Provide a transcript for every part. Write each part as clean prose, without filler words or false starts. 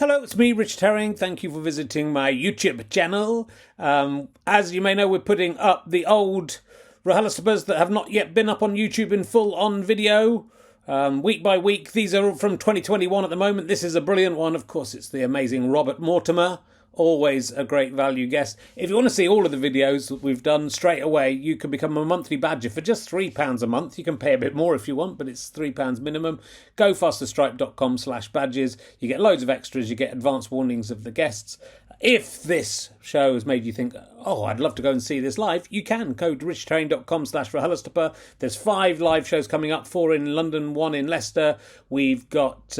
Hello, it's me, Richard Herring. Thank you for visiting my YouTube channel. As you may know, we're putting up the old RHLSTPs that have not yet been up on YouTube in full on video. Week by week. These are from 2021 at the moment. This is a brilliant one. Of course, it's the amazing Robert Mortimer. Always a great value guest. If you want to see all of the videos that we've done straight away, you can become a monthly badger for just £3 a month. You can pay a bit more if you want, but it's £3 minimum. Go fasterstripe.com/badges. You get loads of extras. You get advance warnings of the guests. If this show has made you think, oh, I'd love to go and see this live, you can go to richardherring.com/RHLSTP. There's 5 live shows coming up, 4 in London, 1 in Leicester. We've got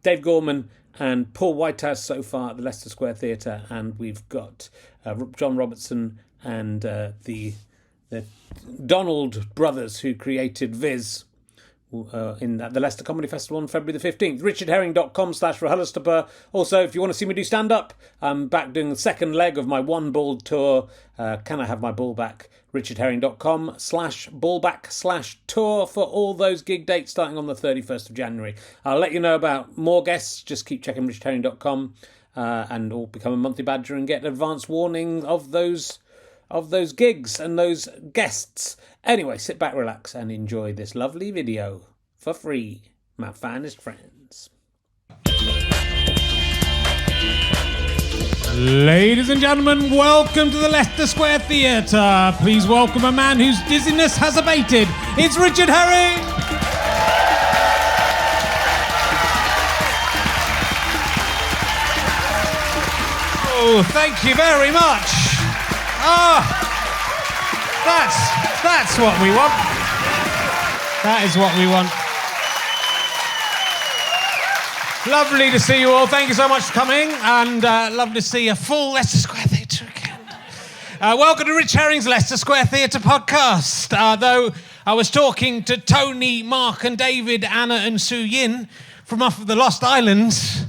Dave Gorman and Paul Whitehouse so far at the Leicester Square Theatre, and we've got John Robertson and the Donald brothers who created Viz at the Leicester Comedy Festival on February the 15th. richardherring.com/RHLSTP. Also, if you want to see me do stand-up, I'm back doing the second leg of my One Bald tour. Can I have my ball back? richardherring.com/ballback/tour for all those gig dates starting on the 31st of January. I'll let you know about more guests. Just keep checking richardherring.com and all become a monthly badger and get advance warning of those gigs and those guests. Anyway, sit back, relax, and enjoy this lovely video for free. My finest friends. Ladies and gentlemen, welcome to the Leicester Square Theatre. Please welcome a man whose dizziness has abated. It's Richard Herring! Oh, thank you very much. That's what we want. That is what we want. Lovely to see you all. Thank you so much for coming, and lovely to see a full Leicester Square Theatre again. Welcome to Rich Herring's Leicester Square Theatre podcast. Though I was talking to Tony, Mark and David, Anna and Sue Yin from off of the Lost Islands.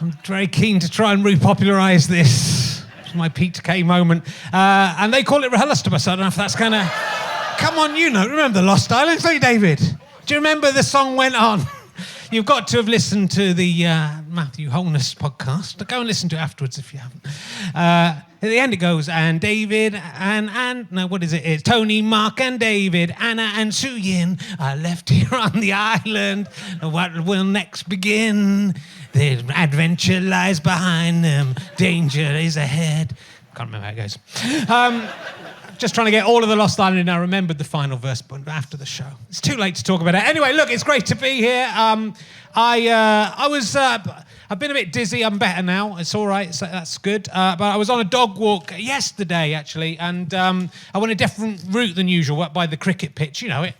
I'm very keen to try and repopularise this. It's my Peter Kay moment. And they call it RHLSTP, so I don't know if that's going to... Come on, you know. Remember the Lost Islands, don't you, David? Do you remember the song went on? You've got to have listened to the Matthew Holness podcast. Go and listen to it afterwards if you haven't. At the end it goes, and David and no, what is it? It's Tony, Mark and David, Anna and Sue Yin are left here on the island. What will next begin? The adventure lies behind them. Danger is ahead. Can't remember how it goes. Just trying to get all of the Lost Island in. I remembered the final verse, but after the show. It's too late to talk about it. Anyway, look, it's great to be here. I've been a bit dizzy. I'm better now. It's all right. So that's good. But I was on a dog walk yesterday, actually, and I went a different route than usual, up by the cricket pitch, you know it,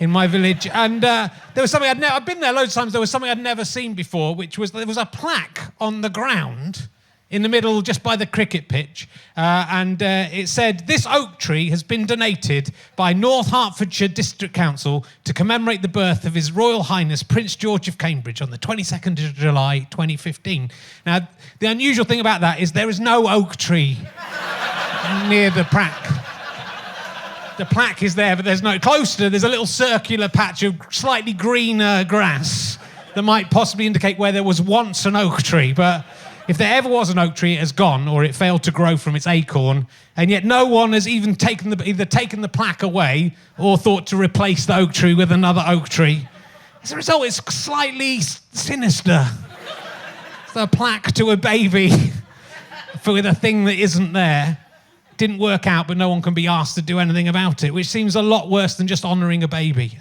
in my village. And there was something I've been there loads of times. There was something I'd never seen before, which was there was a plaque on the ground in the middle, just by the cricket pitch, and it said, "This oak tree has been donated by North Herts District Council to commemorate the birth of His Royal Highness Prince George of Cambridge on the 22nd of July 2015. Now, the unusual thing about that is there is no oak tree near the plaque. The plaque is there, but there's no... Closer, there's a little circular patch of slightly greener grass that might possibly indicate where there was once an oak tree, but... If there ever was an oak tree, it has gone, or it failed to grow from its acorn, and yet no one has even either taken the plaque away or thought to replace the oak tree with another oak tree. As a result, it's slightly sinister. It's a plaque to a baby with a thing that isn't there. Didn't work out, but no one can be asked to do anything about it, which seems a lot worse than just honouring a baby.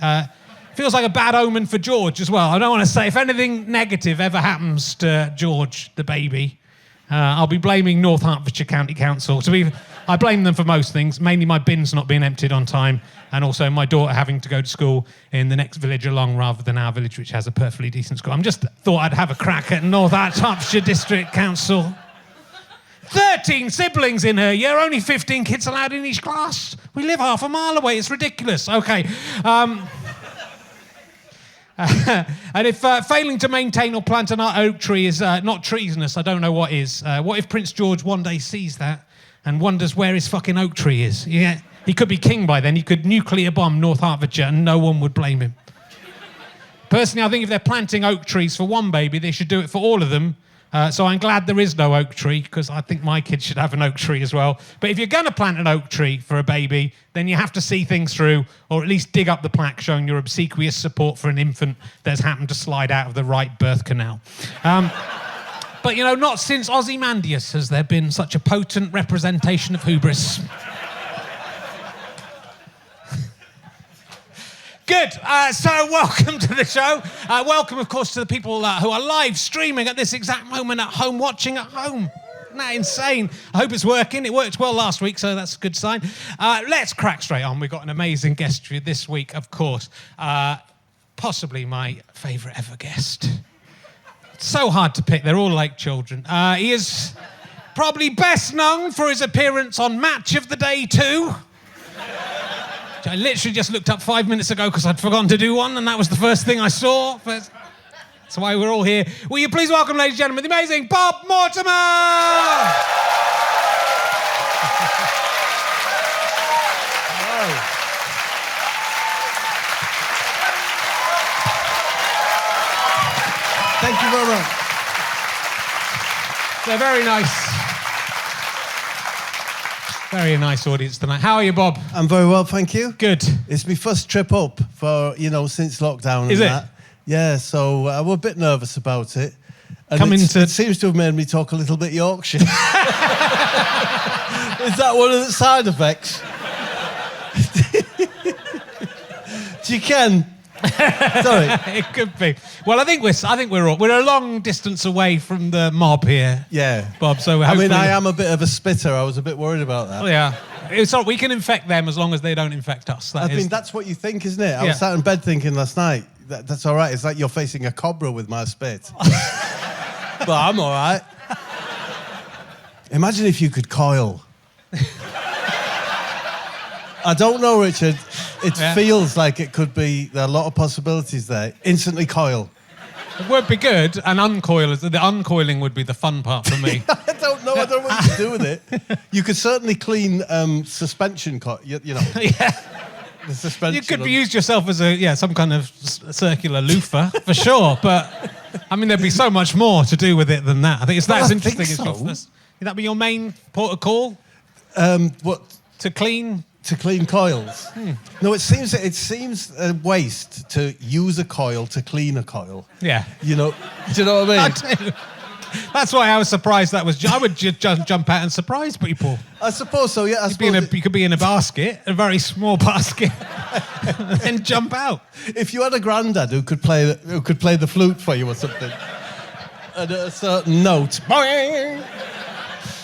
Feels like a bad omen for George as well. I don't want to say, if anything negative ever happens to George, the baby, I'll be blaming North Hertfordshire County Council. I blame them for most things, mainly my bins not being emptied on time, and also my daughter having to go to school in the next village along rather than our village, which has a perfectly decent school. Thought I'd have a crack at North Hertfordshire District Council. 13 siblings in her year, only 15 kids allowed in each class. We live half a mile away, it's ridiculous. Okay. And if failing to maintain or plant an oak tree is not treasonous, I don't know what is. What if Prince George one day sees that and wonders where his fucking oak tree is? Yeah, he could be king by then. He could nuclear bomb North Hertfordshire and no one would blame him. Personally, I think if they're planting oak trees for one baby, they should do it for all of them. So I'm glad there is no oak tree, because I think my kids should have an oak tree as well. But if you're going to plant an oak tree for a baby, then you have to see things through, or at least dig up the plaque showing your obsequious support for an infant that's happened to slide out of the right birth canal. But, you know, not since Ozymandias has there been such a potent representation of hubris. Good. So welcome to the show. Welcome, of course, to the people who are live streaming at this exact moment at home, watching at home. Isn't that insane? I hope it's working. It worked well last week, so that's a good sign. Let's crack straight on. We've got an amazing guest for you this week, of course. Possibly my favourite ever guest. So hard to pick. They're all like children. He is probably best known for his appearance on Match of the Day 2. I literally just looked up 5 minutes ago because I'd forgotten to do one, and that was the first thing I saw. That's why we're all here. Will you please welcome, ladies and gentlemen, the amazing Bob Mortimer! Hello. Thank you very much. They're very nice. Very nice audience tonight. How are you, Bob? I'm very well, thank you. Good. It's my first trip up for, since lockdown. Is and it? That. Yeah, so I was a bit nervous about it. And It seems to have made me talk a little bit Yorkshire. Is that one of the side effects? Do you can? Sorry. It could be. Well, I think we're a long distance away from the mob here. Yeah. Bob, so I am a bit of a spitter. I was a bit worried about that. Oh, yeah. So we can infect them as long as they don't infect us. That's what you think, isn't it? I was sat in bed thinking last night, that's all right. It's like you're facing a cobra with my spit. But I'm all right. Imagine if you could coil. I don't know, Richard. It feels like it could be, there are a lot of possibilities there. Instantly coil. It would be good, and the uncoiling would be the fun part for me. I don't know what you could do with it. You could certainly clean suspension, Yeah. The suspension. You could use yourself as some kind of circular loofah, for sure, but, I mean, there'd be so much more to do with it than that. I think it's that's interesting. Would that be your main port of call? What? To clean coils. No, it seems a waste to use a coil to clean a coil. Yeah. Do you know what I mean? I do. That's why I was surprised I would just jump out and surprise people. I suppose so, yeah. You could be in a basket, a very small basket, and jump out. If you had a granddad who could play the flute for you or something, at a certain note, boing,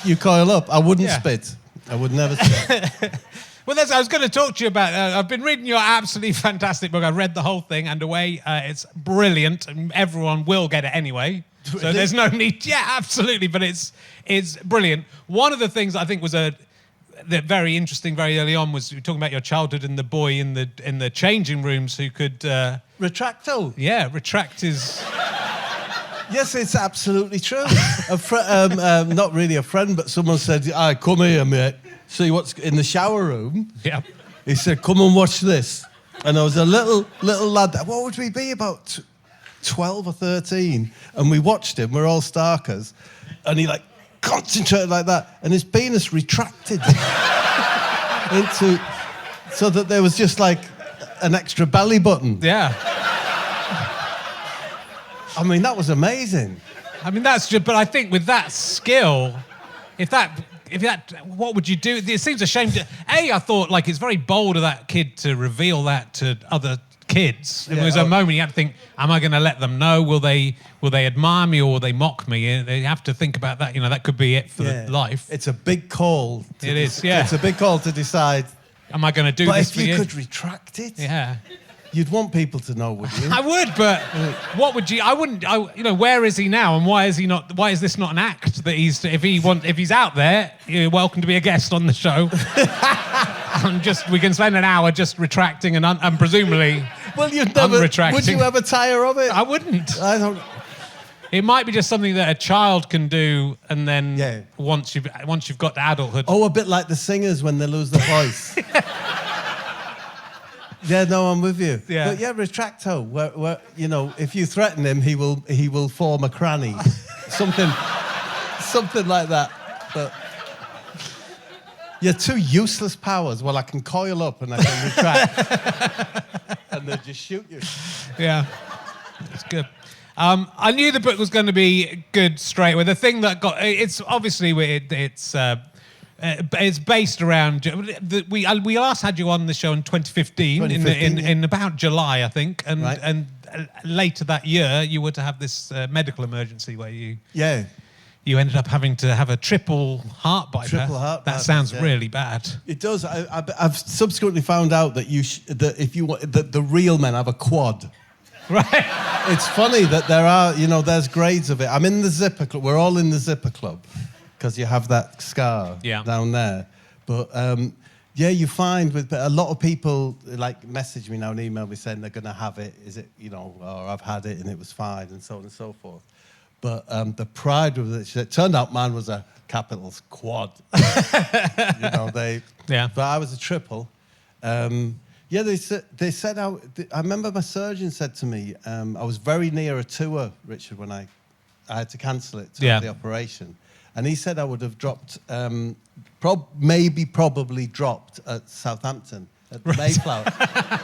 you coil up. I wouldn't spit. I would never spit. Well, I was going to talk to you about. I've been reading your absolutely fantastic book. I've read the whole thing and away. It's brilliant, and everyone will get it anyway. Really? So there's no need. Yeah, absolutely. But it's brilliant. One of the things I think was very interesting very early on was you were talking about your childhood and the boy in the changing rooms who could retracto. Yeah, retract his. Yes, it's absolutely true. Not really a friend, but someone said, come here, mate. See what's in the shower room. Yeah. He said, come and watch this. And I was a little lad. What would we be, about 12 or 13? And we watched him. We're all starkers. And he concentrated like that. And his penis retracted so that there was just an extra belly button. Yeah. I mean, that was amazing. I mean, that's just, but I think with that skill, if that, what would you do? It seems a shame to, I thought it's very bold of that kid to reveal that to other kids. It was a moment you had to think, am I going to let them know? Will they admire me or will they mock me? They have to think about that. That could be it for life. It's a big call. It's a big call to decide. Am I going to do this for you? But if you could retract it. Yeah. You'd want people to know, would you? I would, but what would you? I wouldn't. Where is he now, and why is he not? Why is this not an act that he's? If he's out there, you're welcome to be a guest on the show. And we can spend an hour just retracting and presumably. Well, you'd never. Unretracting. Would you ever tire of it? I wouldn't. I don't. It might be just something that a child can do, and then once you've got to adulthood. Oh, a bit like the singers when they lose their voice. Yeah, no, I'm with you. Yeah. But yeah, retracto, where you know, if you threaten him, he will form a cranny, something like that. But you're two useless powers. Well, I can coil up and I can retract, and they just shoot you. Yeah, it's good. I knew the book was going to be good straight away. The thing that it's obviously it's based around. We last had you on the show in 2015, in about July, I think, and later that year you were to have this medical emergency where you ended up having to have a triple heart bypass. That sounds really bad. It does. I've subsequently found out that the real men have a quad. Right. It's funny that there's grades of it. I'm in the zipper club. We're all in the zipper club because you have that scar down there. But you find with a lot of people like message me now and email me saying they're going to have it. Is it, or I've had it and it was fine and so on and so forth. But the pride of it turned out mine was a capital quad. But I was a triple. They said I remember my surgeon said to me, I was very near a tour, Richard, when I had to cancel it to have the operation. And he said I would have dropped, probably dropped at Southampton, at the Mayflower.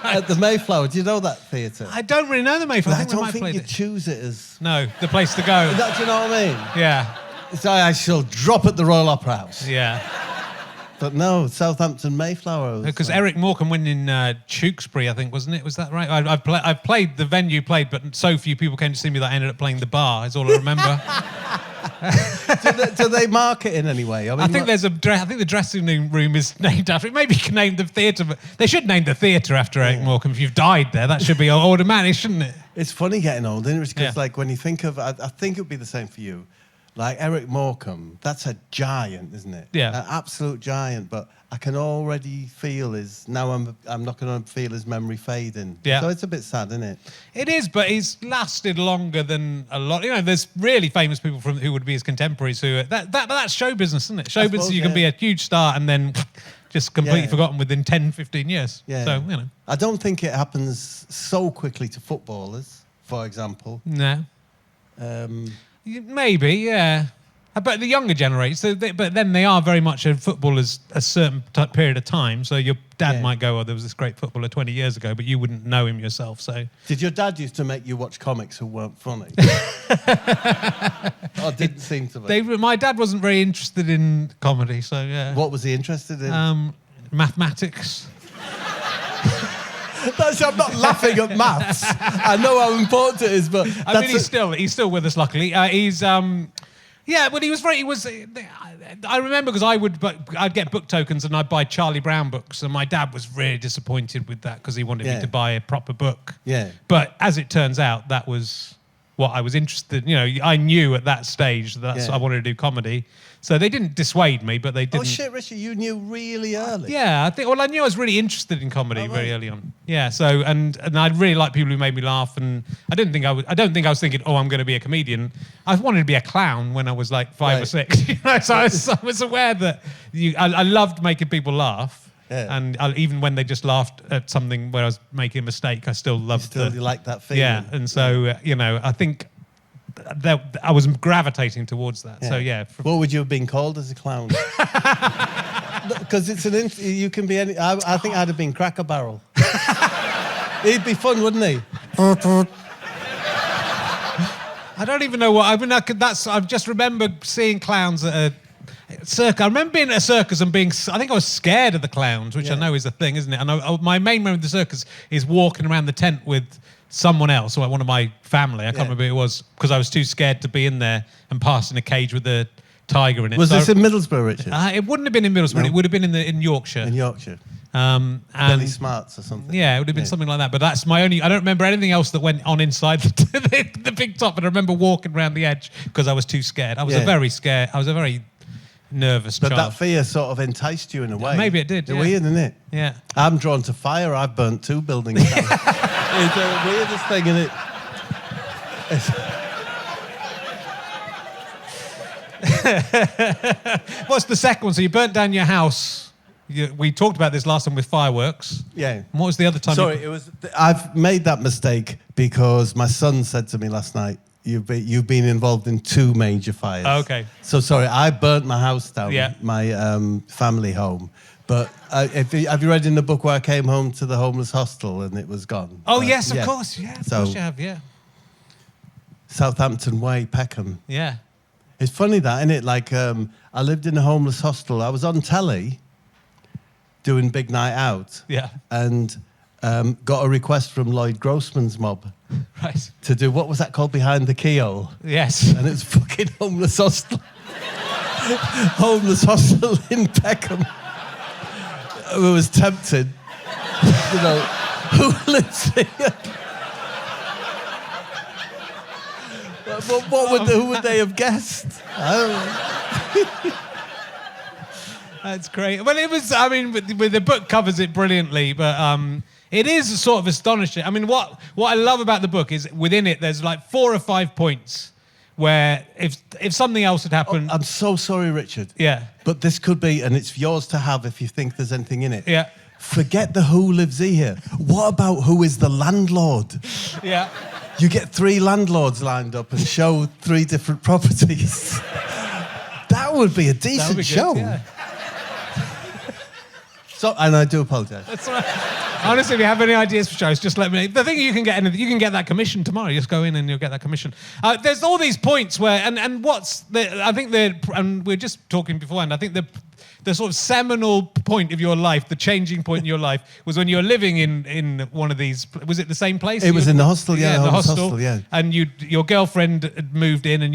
At the Mayflower. Do you know that theatre? I don't really know the Mayflower. I don't think you choose it as... No, the place to go. Do you know what I mean? Yeah. So I shall drop at the Royal Opera House. Yeah. But no, Southampton Mayflower. Because Eric Morecambe went in Tewkesbury, I think, wasn't it? Was that right? I've played the venue, but so few people came to see me that I ended up playing the bar. Is all I remember. do they mark it in any way? I think there's I think the dressing room is named after it. Maybe you can name the theatre, but they should name the theatre after Eric Morecambe. If you've died there, that should be automatic, shouldn't it? It's funny getting old, isn't it? Because like when you think of, I think it would be the same for you. Like Eric Morecambe, that's a giant, isn't it? Yeah. An absolute giant, but I can already feel I'm not going to feel his memory fading. Yeah. So it's a bit sad, isn't it? It is, but he's lasted longer than a lot. There's really famous people who would be his contemporaries who that's show business, isn't it? Show business, you can be a huge star and then just completely forgotten within 10, 15 years. Yeah. So, I don't think it happens so quickly to footballers, for example. No. Maybe, yeah. But the younger generation, but then they are very much footballers a certain period of time. So your dad might go, there was this great footballer 20 years ago, but you wouldn't know him yourself. So did your dad used to make you watch comics who weren't funny? Or didn't seem to be? My dad wasn't very interested in comedy, so yeah. What was he interested in? Mathematics. I'm not laughing at maths. I know how important it is, but he's still with us. Luckily, he's but he was very. I remember because I'd get book tokens and I'd buy Charlie Brown books, and my dad was really disappointed with that because he wanted me to buy a proper book. Yeah. But as it turns out, that was what I was interested. I knew at that stage I wanted to do comedy. So they didn't dissuade me, but they didn't. Oh shit, Richard, you knew really early. Yeah, I think. Well, I knew I was really interested in comedy very early on. Yeah, so and I really liked people who made me laugh, and I don't think I was thinking, I'm going to be a comedian. I wanted to be a clown when I was like 5 or 6. So I was aware that I loved making people laugh. Yeah. And even when they just laughed at something where I was making a mistake, I still loved you like that feeling. Yeah, and so I think. I was gravitating towards that. Yeah. So yeah. What would you have been called as a clown? Because you can be any. I think I'd have been Cracker Barrel. He'd be fun, wouldn't he? I don't even know what. I just remember seeing clowns at a circus. I remember being at a circus and I think I was scared of the clowns, which I know is a thing, isn't it? And my main memory of the circus is walking around the tent with someone else, like one of my family. I can't remember who it was, because I was too scared to be in there and pass in a cage with a tiger in it. Was this in Middlesbrough, Richard? It wouldn't have been in Middlesbrough. No. It would have been in Yorkshire. In Yorkshire. Billy Smarts or something. Yeah, it would have been something like that. But that's my only. I don't remember anything else that went on inside the big top. And I remember walking around the edge because I was too scared. I was a very nervous but child. That fear sort of enticed you in a way. Maybe it did. It's weird, isn't it? Yeah. I'm drawn to fire. I've burnt 2 buildings down. It's the weirdest thing, isn't it? What's the second one? So you burnt down your house. We talked about this last time with fireworks. Yeah. And what was the other time? Sorry, I've made that mistake because my son said to me last night, you've been involved in 2 major fires. Oh, okay. So sorry, I burnt my house down, Yeah. my family home. But have you read in the book where I came home to the homeless hostel and it was gone? Oh, yes, of course. Yeah, of course you have, yeah. Southampton Way, Peckham. Yeah. It's funny that, isn't it? Like, I lived in a homeless hostel. I was on telly doing Big Night Out. Yeah. And got a request from Lloyd Grossman's mob. Right. To do, what was that called, Behind the Keyhole? Yes. And it's fucking homeless hostel. Homeless hostel in Peckham. I was tempted. You know, who lives here? Who would they have guessed? I don't know. That's great. Well, it was, I mean, with the book covers it brilliantly, but it is sort of astonishing. I mean, what I love about the book is within it, there's like 4 or 5 points where if something else had happened... Oh, I'm so sorry, Richard. Yeah. But this could be, and it's yours to have if you think there's anything in it. Yeah. Forget the who lives here. What about who is the landlord? Yeah. You get 3 landlords lined up and show 3 different properties. That would be a decent Good, show. yeah. So, and I do apologise. That's right. Honestly, if you have any ideas for shows, just let me know. The thing you can get that commission tomorrow. You just go in and you'll get that commission. There's all these points where, and what's the, I think and we were just talking beforehand, I think the sort of seminal point of your life, the changing point in your life, was when you were living in one of these. Was it the same place? It was in the hostel, yeah. The hostel, yeah. And your girlfriend had moved in, and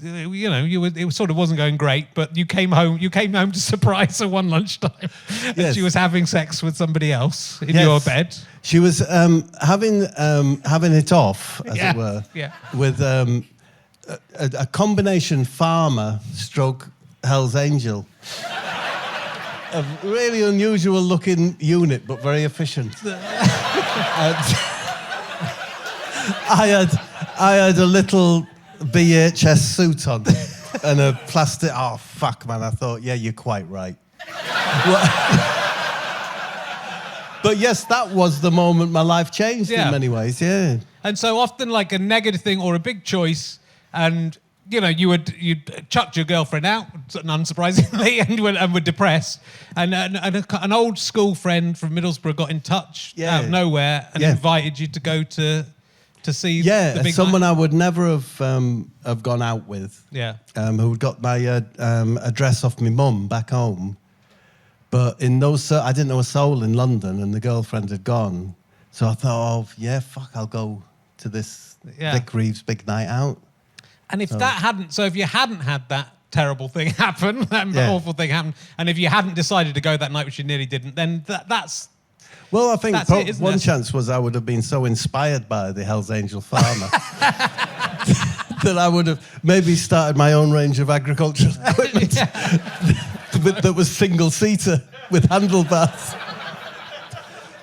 it sort of wasn't going great, but you came home to surprise her one lunchtime. Yes. And she was having sex with somebody else in your bed. She was having it off, as it were, with a combination farmer stroke Hell's Angel. A really unusual looking unit, but very efficient. I had a little BHS suit on and a plastic. Oh fuck, man! I thought, yeah, you're quite right. But yes, that was the moment my life changed in many ways. Yeah. And so often, like a negative thing or a big choice, and you'd chucked your girlfriend out, unsurprisingly, and were depressed. And an old school friend from Middlesbrough got in touch out of nowhere and invited you to go to see the big someone night. I would never have gone out with. Yeah. Who got my address off my mum back home. But in those, I didn't know a soul in London, and the girlfriend had gone. So I thought, I'll go to this Vic Reeves big night out. And if if you hadn't had that terrible thing happen, that awful thing happen, and if you hadn't decided to go that night, which you nearly didn't, then that's... Well, I think one it? chance was I would have been so inspired by the Hell's Angel farmer that I would have maybe started my own range of agricultural equipment that was single-seater with handlebars.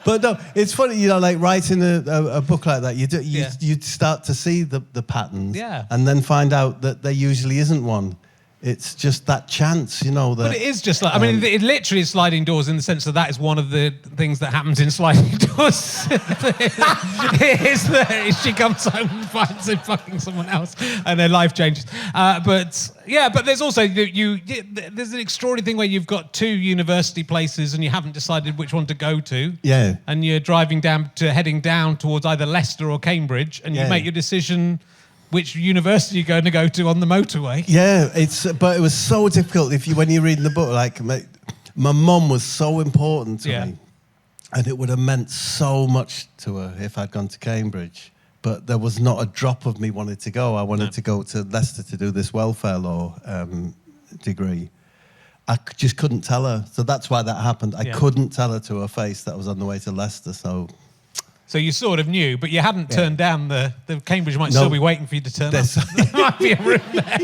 But no, it's funny, like writing a book like that, you'd start to see the patterns and then find out that there usually isn't one. It's just that chance, that... But it is just like... I mean, it literally is sliding doors in the sense that is one of the things that happens in sliding doors. It is that she comes home and finds him fucking someone else and their life changes. But there's also... There's an extraordinary thing where you've got 2 university places and you haven't decided which one to go to. Yeah. And you're heading down towards either Leicester or Cambridge, and you make your decision... which university you're going to go to on the motorway. Yeah, but it was so difficult when you're reading the book. Like, my mum was so important to me, and it would have meant so much to her if I'd gone to Cambridge. But there was not a drop of me wanted to go. I wanted to go to Leicester to do this welfare law degree. I just couldn't tell her. So that's why that happened. I couldn't tell her to her face that I was on the way to Leicester, so... So you sort of knew, but you hadn't turned down the Cambridge might still be waiting for you to turn up. There might be a room there.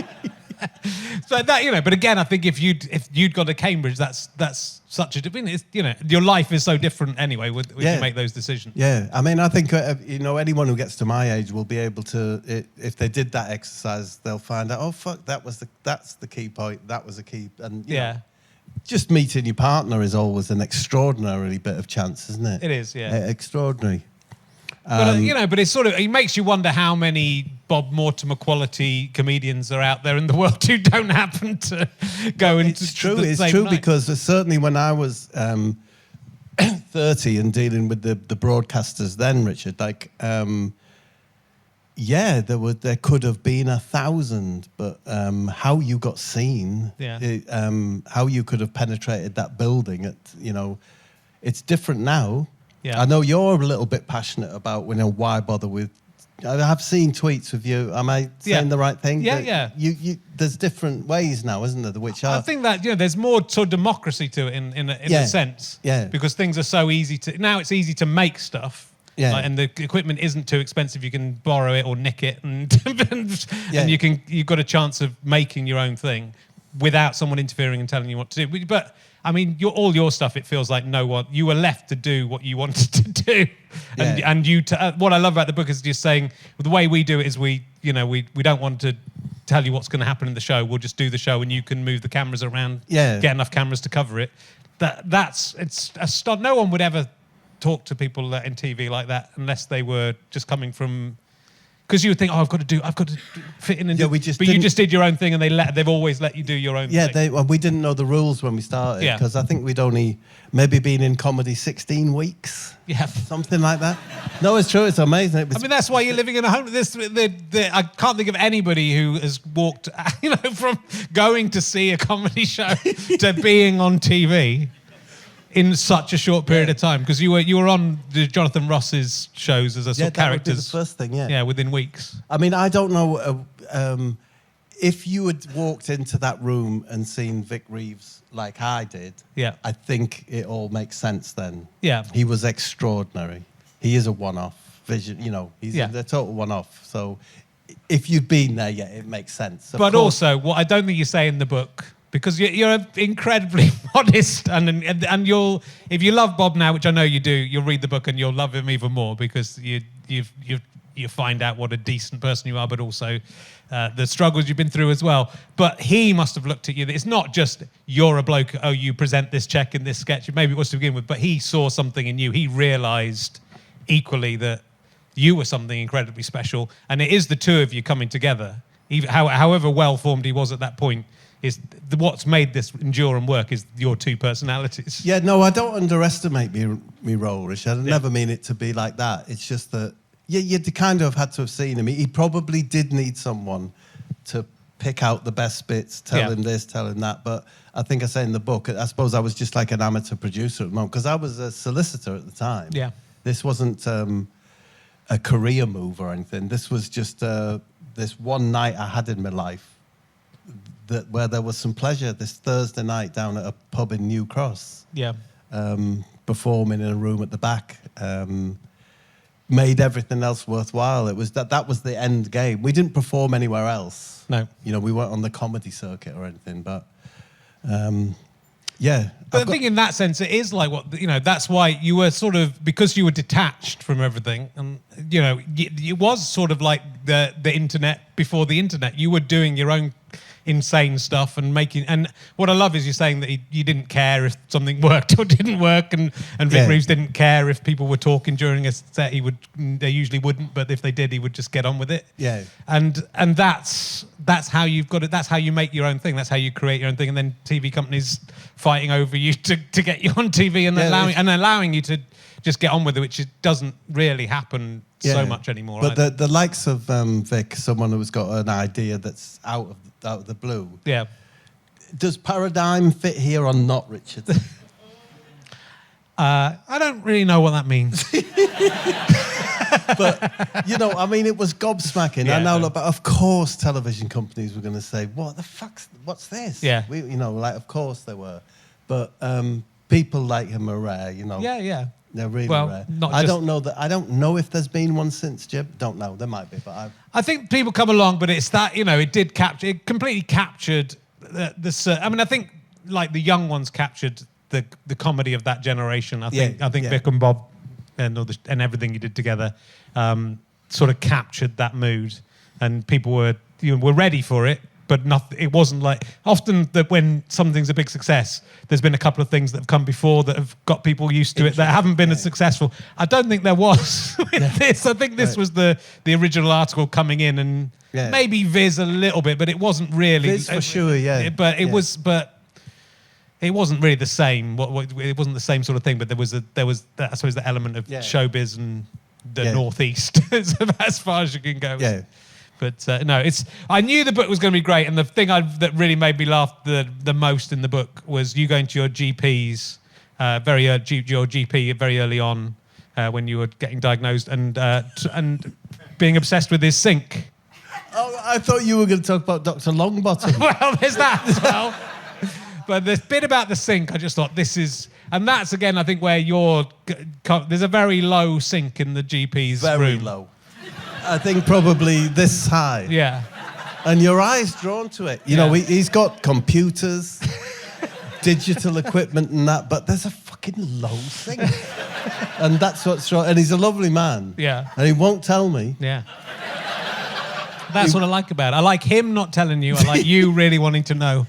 So that, but again, I think if you'd gone to Cambridge, that's such a different. Your life is so different anyway when you make those decisions. Yeah, I mean, I think anyone who gets to my age will be able to, if they did that exercise, they'll find out. Oh fuck, that's the key point. That was the key, and just meeting your partner is always an extraordinary bit of chance, isn't it? It is, yeah. Extraordinary. But, but it's sort of, it makes you wonder how many Bob Mortimer quality comedians are out there in the world who don't happen to go into It's true. the It's same true night. because certainly when I was 30 and dealing with the broadcasters then, Richard, like, there could have been 1,000, but how you got seen, how you could have penetrated that building, it's different now. Yeah. I know you're a little bit passionate about, why bother with. I have seen tweets of you. Am I saying the right thing? Yeah, that yeah. There's different ways now, isn't there? Which I think that there's more sort of democracy to it in a sense. Yeah. Because things are so easy to now. It's easy to make stuff. Yeah. And the equipment isn't too expensive. You can borrow it or nick it, and you've got a chance of making your own thing without someone interfering and telling you what to do. But I mean, all your stuff, it feels like you were left to do what you wanted to do. And what I love about the book is just saying, the way we do it is we don't want to tell you what's going to happen in the show. We'll just do the show and you can move the cameras around, get enough cameras to cover it. No one would ever talk to people in TV like that unless they were just coming from... Because you would think, I've got to fit in and do. But you just did your own thing, and they've always let you do your own thing. Yeah, we didn't know the rules when we started because I think we'd only maybe been in comedy 16 weeks. Yeah, something like that. No, it's true. It's amazing. That's why you're living in a home. I can't think of anybody who has walked, from going to see a comedy show to being on TV in such a short period of time, because you were on the Jonathan Ross's shows as a sort of characters. Would be the first thing, within weeks. I mean, I don't know if you had walked into that room and seen Vic Reeves like I did. Yeah, I think it all makes sense then. Yeah, he was extraordinary. He is a one-off vision. He's a total one-off. So if you'd been there, it makes sense. But also, what I don't think you say in the book, because you're incredibly modest, and if you love Bob now, which I know you do, you'll read the book and you'll love him even more because you find out what a decent person you are, but also the struggles you've been through as well. But he must have looked at you. It's not just you're a bloke. Oh, you present this check in this sketch. Maybe it was to begin with, but he saw something in you. He realised equally that you were something incredibly special, and it is the two of you coming together. However well formed he was at that point. What's made this endure and work is your two personalities. Yeah, no, I don't underestimate me role, Richard. I never mean it to be like that. It's just that, you kind of had to have seen him. He probably did need someone to pick out the best bits, tell him this, tell him that. But I think I say in the book, I suppose I was just like an amateur producer at the moment, because I was a solicitor at the time. Yeah. This wasn't a career move or anything. This was just this one night I had in my life where there was some pleasure. This Thursday night down at a pub in New Cross, performing in a room at the back, made everything else worthwhile. It was that was the end game. We didn't perform anywhere else. No, we weren't on the comedy circuit or anything. But But I think in that sense, it is like that's why you were sort of, because you were detached from everything, and it was sort of like the internet before the internet. You were doing your own insane stuff and making, and what I love is you're saying that you didn't care if something worked or didn't work, and Vic Reeves didn't care if people were talking during a set. They usually wouldn't, but if they did, he would just get on with it. Yeah. And that's how you've got it. That's how you make your own thing. That's how you create your own thing. And then TV companies fighting over you to get you on TV and allowing you to just get on with it, which doesn't really happen so much anymore. But the likes of Vic, someone who's got an idea that's out of the blue. Yeah. Does Paradigm fit here or not, Richard? I don't really know what that means. But, I mean, it was gobsmacking. Yeah, I now look back, of course television companies were going to say, what's this? Yeah. Of course they were. But people like him are rare, Yeah, yeah. They're really rare. I don't know if there's been one since, Jib. Don't know. There might be, but I think people come along, but it's that, it completely captured the I mean, I think like the young ones captured the comedy of that generation. I think Vic and Bob and everything you did together sort of captured that mood, and people were ready for it, but nothing. It wasn't like often that when something's a big success, there's been a couple of things that have come before that have got people used to it that haven't been as successful. I don't think there was with this. I think this was the original article coming in, and maybe Viz a little bit, but it wasn't really. Viz for sure, yeah. But it was, but. It wasn't really the same. It wasn't the same sort of thing. But there was I suppose the element of showbiz and the Northeast as far as you can go. Yeah. But no, I knew the book was going to be great, and the thing that really made me laugh the most in the book was you going to your GP's your GP very early on when you were getting diagnosed, and being obsessed with his sink. Oh, I thought you were going to talk about Dr. Longbottom. Well, there's that as well. But the bit about the sink, I just thought this is, and that's again, I think where there's a very low sink in the GP's room. Very low. I think probably this high. Yeah. And your eye's drawn to it. You know, he's got computers, digital equipment and that, but there's a fucking low sink. And that's what's wrong. And he's a lovely man. Yeah. And he won't tell me. Yeah. That's what I like about it. I like him not telling you. I like you really wanting to know.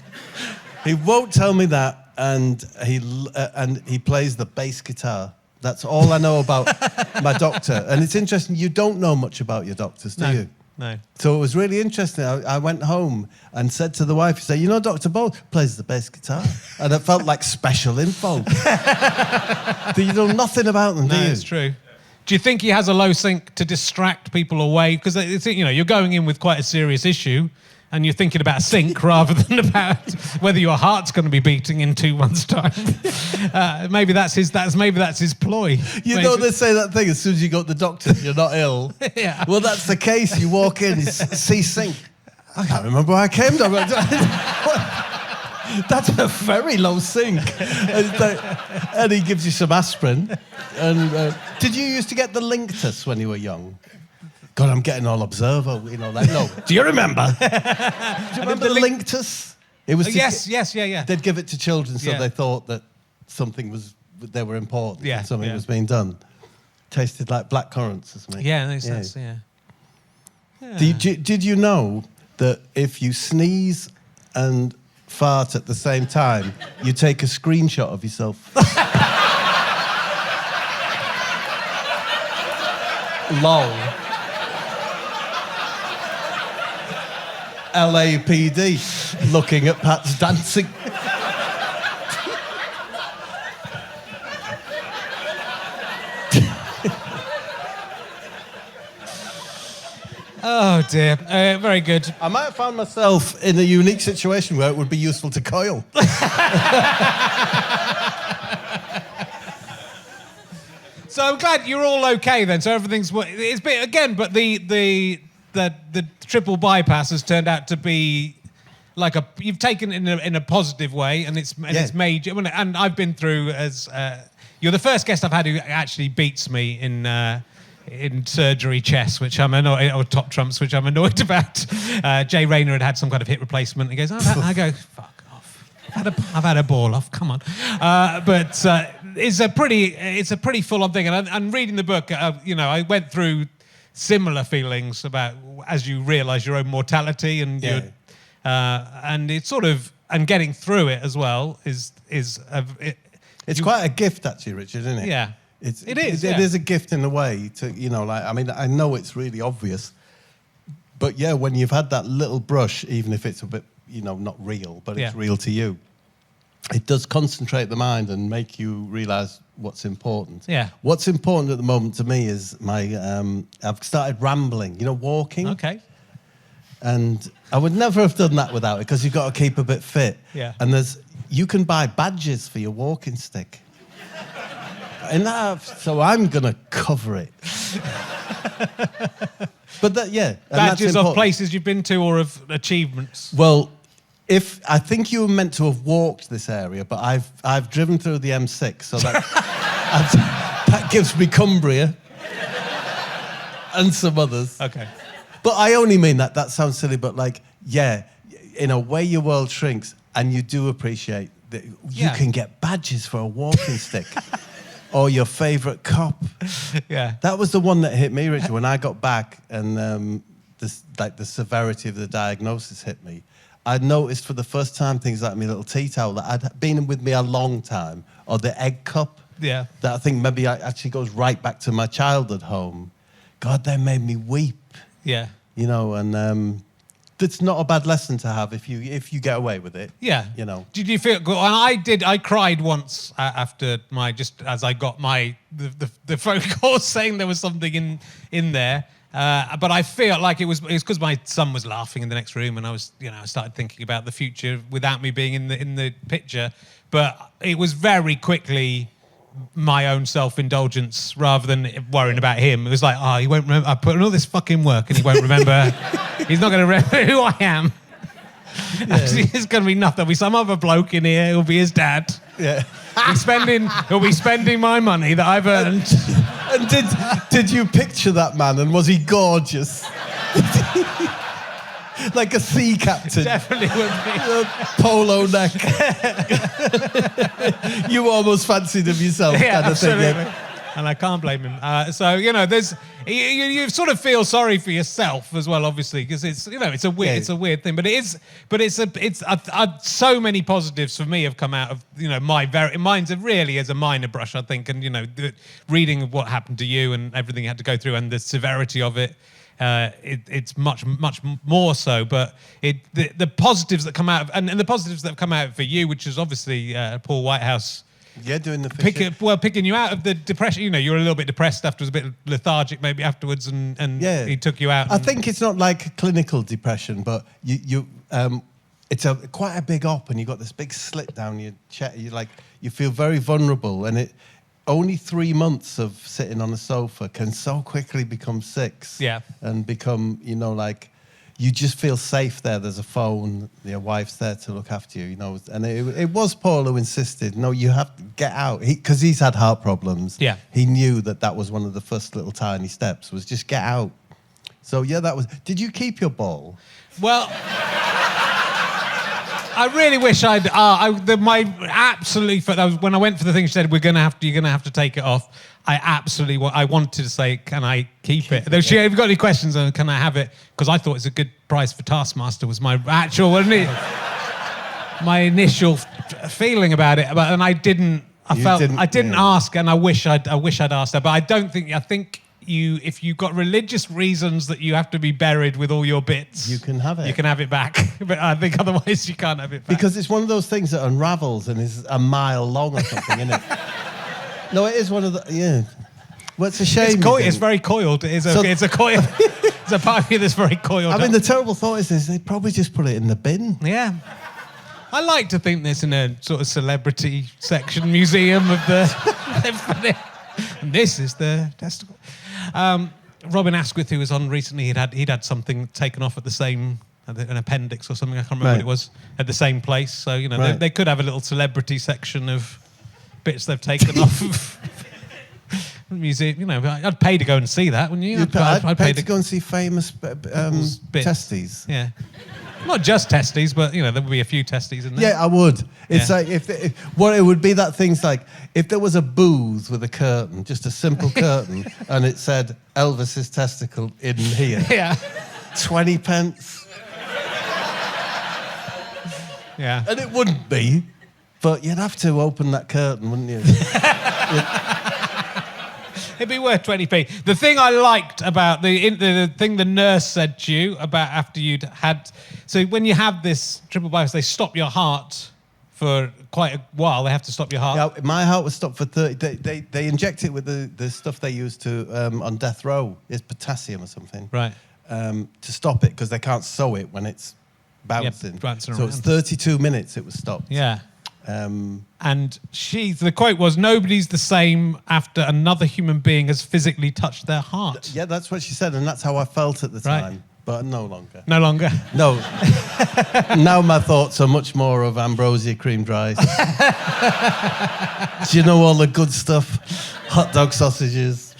He won't tell me that, and he plays the bass guitar. That's all I know about my doctor. And it's interesting, you don't know much about your doctors, do you? No. So it was really interesting. I went home and said to the wife, "Say, you know, Dr. Bowl plays the bass guitar," and it felt like special info. You know nothing about them, do you? No, it's true. Do you think he has a low sink to distract people away? Because you're going in with quite a serious issue. And you're thinking about a sink rather than about whether your heart's going to be beating in 2 months' time. Maybe that's his ploy. You know they say that thing, as soon as you go to the doctor, you're not ill. Yeah. Well, that's the case. You walk in, you see sink. I can't remember where I came from. That's a very low sink. And he gives you some aspirin. And did you used to get the Linctus when you were young? God, I'm getting all observer, you know, like, no. Do you remember? Do you remember the Linctus? It was yeah. They'd give it to children so they thought that they were important, something was being done. Tasted like black currants or something. Yeah, makes sense, yeah. Did you know that if you sneeze and fart at the same time, you take a screenshot of yourself? Lol. LAPD looking at Pat's dancing. Oh dear, very good. I might have found myself in a unique situation where it would be useful to coil. So I'm glad you're all okay then. So everything's it's been again, but the triple bypass has turned out to be like you've taken it in a positive way, and it's made you. And I've been through you're the first guest I've had who actually beats me in surgery chess, which I'm annoyed, or top trumps, which I'm annoyed about. Jay Rayner had some kind of hip replacement. He goes, I go, fuck off. I've had a ball off. Come on, but it's a pretty full-on thing. And reading the book, I went through similar feelings about as you realise your own mortality and it's sort of getting through it as well is it's quite a gift actually, Richard, isn't it? Yeah, it is. It is a gift in a way to I know it's really obvious, but yeah, when you've had that little brush, even if it's a bit not real, but it's real to you, it does concentrate the mind and make you realise what's important. Yeah. What's important at the moment to me is I've started rambling, walking. Okay. And I would never have done that without it, because you've got to keep a bit fit. Yeah. And you can buy badges for your walking stick. So I'm going to cover it. But badges of places you've been to or of achievements. Well, I think you were meant to have walked this area, but I've driven through the M6, so that gives me Cumbria and some others. Okay. But I only mean that. That sounds silly, but in a way, your world shrinks, and you do appreciate that you can get badges for a walking stick. Or your favourite cop. Yeah. That was the one that hit me, Richard, when I got back and the severity of the diagnosis hit me, I noticed for the first time things like my little tea towel that had been with me a long time, or the egg cup. Yeah. That I think maybe actually goes right back to my childhood home. God, they made me weep. Yeah. You know, and that's not a bad lesson to have if you get away with it. Yeah. You know. Did you feel good? And I did. I cried once after just as I got the phone call saying there was something in there. But I feel like it was because my son was laughing in the next room, and I started thinking about the future without me being in the picture. But it was very quickly my own self-indulgence rather than worrying about him. It was like, he won't remember. I put in all this fucking work and he won't remember. He's not going to remember who I am. Yeah. It's going to be nothing. There'll be some other bloke in here. It'll be his dad. Yeah. He'll be spending my money that I've earned. And did you picture that man? And was he gorgeous? Like a sea captain. Definitely would be. Polo neck. You almost fancied him yourself, yeah, kind of thing. Absolutely. And I can't blame him. So there's you sort of feel sorry for yourself as well, obviously, because it's it's a weird thing. But it's so many positives for me have come out of mine's really as a minor brush, I think, and the reading of what happened to you and everything you had to go through and the severity of it. It's much more so, but the positives that come out of and the positives that have come out for you, which is obviously Paul Whitehouse. Yeah, doing the picking you out of the depression. You were a little bit depressed afterwards, a bit lethargic maybe afterwards, and he took you out. I think it's not like clinical depression, but it's quite a big op, and you got this big slit down your chest. You feel very vulnerable, and only 3 months of sitting on a sofa can so quickly become 6. Yeah, and become you just feel safe there. There's a phone, your wife's there to look after you, And it was Paul who insisted, no, you have to get out. Because he's had heart problems. Yeah. He knew that was one of the first little tiny steps, was just get out. So, yeah, that was... Did you keep your ball? Well... I really wish I'd. When I went for the thing, she said you're gonna have to take it off. I wanted to say, can I keep it? Though she, have you got any questions? Can I have it? Because I thought it was a good price for Taskmaster. Was my actual, wasn't it? My initial feeling about it, and I didn't. I didn't ask, and I wish I'd asked her. But I don't think. I think. If you've got religious reasons that you have to be buried with all your bits, you can have it. You can have it back, but I think otherwise you can't have it back. Because it's one of those things that unravels and is a mile long or something, isn't it? No, it is one of the Well, it's a shame. It's very coiled. It's a coil. It's a part of you that's very coiled. I mean, the terrible thought is they'd probably just put it in the bin. Yeah. I like to think there's in a sort of celebrity section museum of the. And this is the testicle. Robin Asquith, who was on recently, he'd had something taken off at the same, an appendix or something, I can't remember what it was, at the same place. So, they could have a little celebrity section of bits they've taken off of museum. I'd pay to go and see that, wouldn't you? I'd pay to go and see famous testes. Yeah. Not just testes, but there would be a few testes in there. Yeah, I would. It's like if what it would be, that thing's like if there was a booth with a curtain, just a simple curtain, and it said Elvis's testicle in here. Yeah. 20 pence. Yeah. And it wouldn't be, but you'd have to open that curtain, wouldn't you? It'd be worth 20p. The thing I liked about the thing the nurse said to you about after you'd had... So when you have this triple bypass, they stop your heart for quite a while. They have to stop your heart. Yeah, my heart was stopped for 30... They inject it with the stuff they use to on death row. It's potassium or something. Right. To stop it, because they can't sew it when it's bouncing. Bouncing so around. it's 32 minutes it was stopped. Yeah. And the quote was, nobody's the same after another human being has physically touched their heart. Yeah, that's what she said, and that's how I felt at the time. But no longer. No longer? No. Now my thoughts are much more of ambrosia cream dries. Do you know all the good stuff? Hot dog sausages.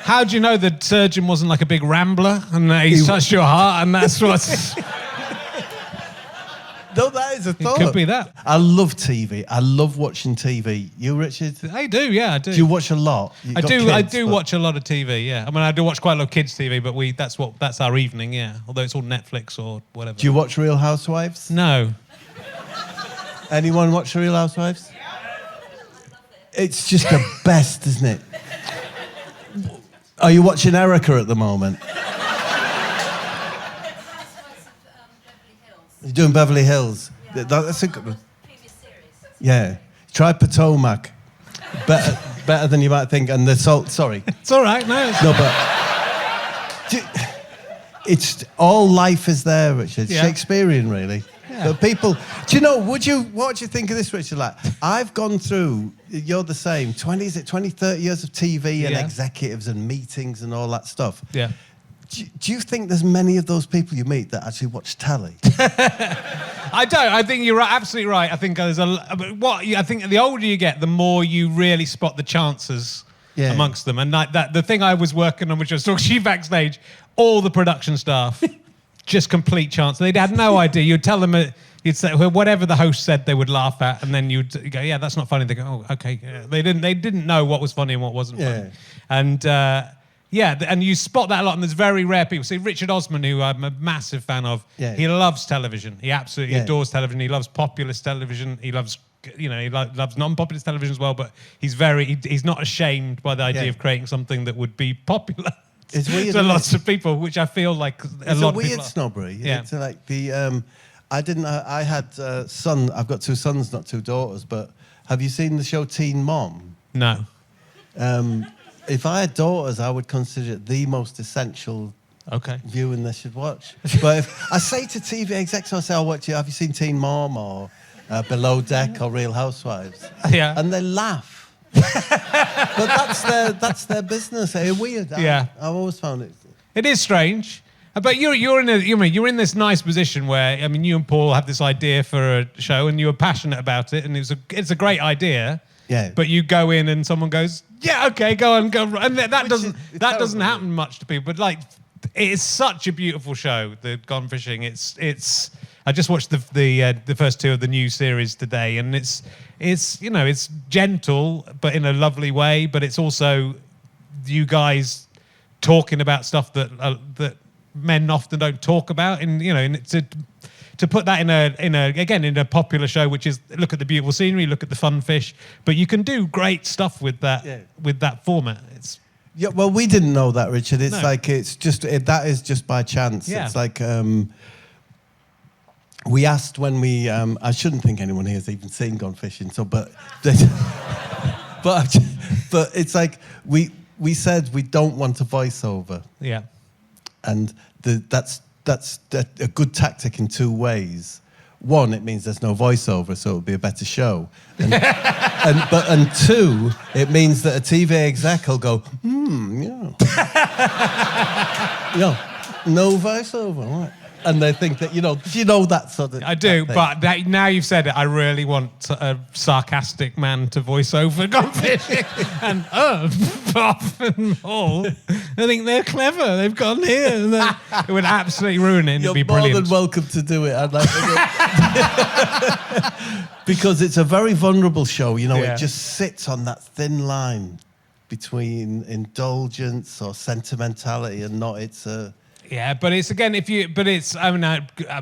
How do you know the surgeon wasn't like a big rambler and he touched your heart and that's what's... No, that is a thought. It could be that. I love TV. I love watching TV. You, Richard? I do, yeah, I do. Do you watch a lot? I do watch a lot of TV, yeah. I mean, I do watch quite a lot of kids' TV, but that's our evening, yeah. Although it's all Netflix or whatever. Do you watch Real Housewives? No. Anyone watch Real Housewives? It's just the best, isn't it? Are you watching Erica at the moment? You're doing Beverly Hills. Yeah. That's a good one. Previous series. Yeah. Try Potomac. Better than you might think. And the salt. Sorry. It's all right, no. No, but it's all life is there, Richard. Yeah. Shakespearean, really. Yeah. But people, do you know? What do you think of this, Richard? Like, I've gone through. You're the same. 20, 30 years of TV and Yeah. executives and meetings and all that stuff. Yeah. Do you think there's many of those people you meet that actually watch telly? I don't. I think you're absolutely right. I think there's I think the older you get, the more you really spot the chances amongst them. And like that, the thing I was working on, which I was talking to you backstage, all the production staff, just complete chance. They had no idea. You'd tell them, you'd say whatever the host said, they would laugh at, and then you'd go, "Yeah, that's not funny." They go, "Oh, okay." Yeah. They didn't know what was funny and what wasn't funny. And and you spot that a lot, and there's very rare people. See, Richard Osman, who I'm a massive fan of, he loves television. He absolutely adores television. He loves populist television. He loves, he loves non-populist television as well, but he's not ashamed by the idea of creating something that would be popular. It's weird. To lots of people, which I feel like a lot of people weird snobbery. Yeah. It's like the, I had son, I've got 2 sons, not 2 daughters, but have you seen the show Teen Mom? No. If I had daughters, I would consider it the most essential viewing they should watch. But if I say to TV execs, I say, have you seen Teen Mom or Below Deck or Real Housewives? Yeah. And they laugh. But that's their business. It's weird. I've always found it. It is strange. But you're in this nice position where, I mean, you and Paul have this idea for a show and you were passionate about it and it's a great idea. Yeah. But you go in and someone goes, yeah, okay, go on. And that doesn't happen much to people. But like, it's such a beautiful show, the Gone Fishing. It's. I just watched the first 2 of the new series today, and it's gentle but in a lovely way. But it's also you guys talking about stuff that men often don't talk about, and to put that in a popular show, which is look at the beautiful scenery, look at the fun fish, but you can do great stuff with that format. Well, we didn't know that, Richard. It's like that is just by chance. Yeah. It's like we asked when we. I shouldn't think anyone here has even seen Gone Fishing. So, but it's like we said we don't want a voiceover. Yeah. And that's a good tactic in 2 ways. One, it means there's no voiceover, so it'll be a better show. And 2, it means that a TV exec will go, no voiceover, right? And they think that, that sort of... I do, but now you've said it, I really want a sarcastic man to voice over Gone Fishing. And, Bob and Paul, I think they're clever. They've gone here. And it would absolutely ruin it. It'd be brilliant. You're more than welcome to do it. I'd like to because it's a very vulnerable show. It just sits on that thin line between indulgence or sentimentality and not. Yeah, but it's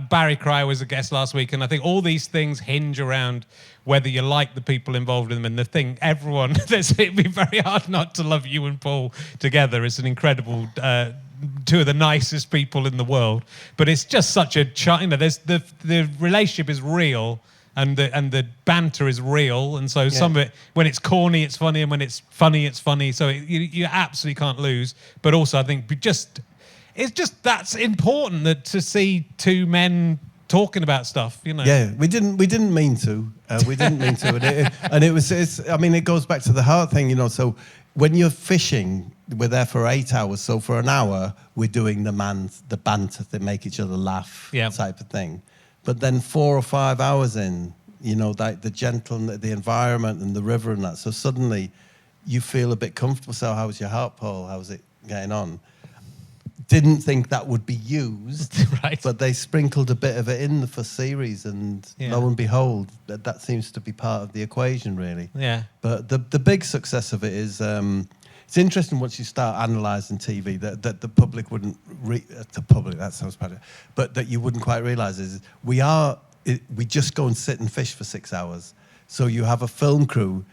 Barry Cryer was a guest last week, and I think all these things hinge around whether you like the people involved in them. And the thing, it'd be very hard not to love you and Paul together. It's an incredible, 2 of the nicest people in the world. But it's just such a, there's the relationship is real, and the banter is real, and so some of it, when it's corny, it's funny, and when it's funny, it's funny. So you absolutely can't lose. But also, I think it's just that's important to see 2 men talking about stuff, Yeah, we didn't mean to. We didn't mean to, and it goes back to the heart thing, So when you're fishing, we're there for 8 hours. So for an hour, we're doing the banter, they make each other laugh, type of thing. But then 4 or 5 hours in, like the gentle, the environment and the river and that. So suddenly, you feel a bit comfortable. So how's your heart, Paul? How's it getting on? didn't think that would be used, Right. but they sprinkled a bit of it in the first series, and lo and behold, that seems to be part of the equation, really. Yeah. But the big success of it is, it's interesting once you start analysing TV that the public wouldn't, the public, that sounds bad, but that you wouldn't quite realise is we just go and sit and fish for 6 hours. So you have a film crew,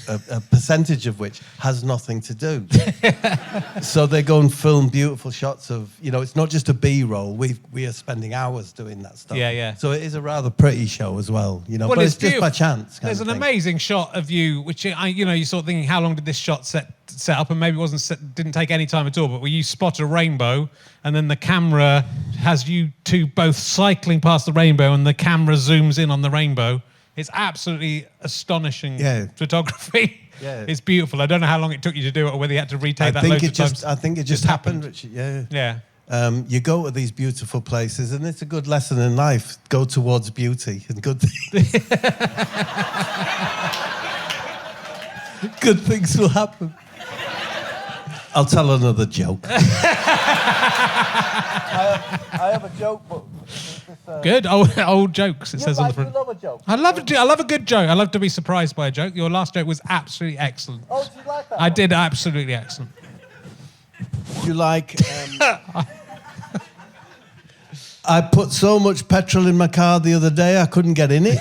a percentage of which has nothing to do. So they go and film beautiful shots of, it's not just a B-roll. We are spending hours doing that stuff. Yeah, yeah. So it is a rather pretty show as well, Well, but it's just by beautiful. chance. There's an amazing shot of you, which you're sort of thinking, how long did this shot set up? And maybe didn't take any time at all. But where you spot a rainbow, and then the camera has you two both cycling past the rainbow, and the camera zooms in on the rainbow. It's absolutely astonishing photography. Yeah. It's beautiful. I don't know how long it took you to do it, or whether you had to retake that loads of times. I think it just happened, Richard. Yeah. Yeah. You go to these beautiful places, and it's a good lesson in life. Go towards beauty and good things. Good things will happen. I'll tell another joke. I have a joke, but... Good old jokes. It says on the front. You love a joke. I love a good joke. I love to be surprised by a joke. Your last joke was absolutely excellent. Oh, did you like that? I did absolutely excellent. Do you like? I put so much petrol in my car the other day I couldn't get in it.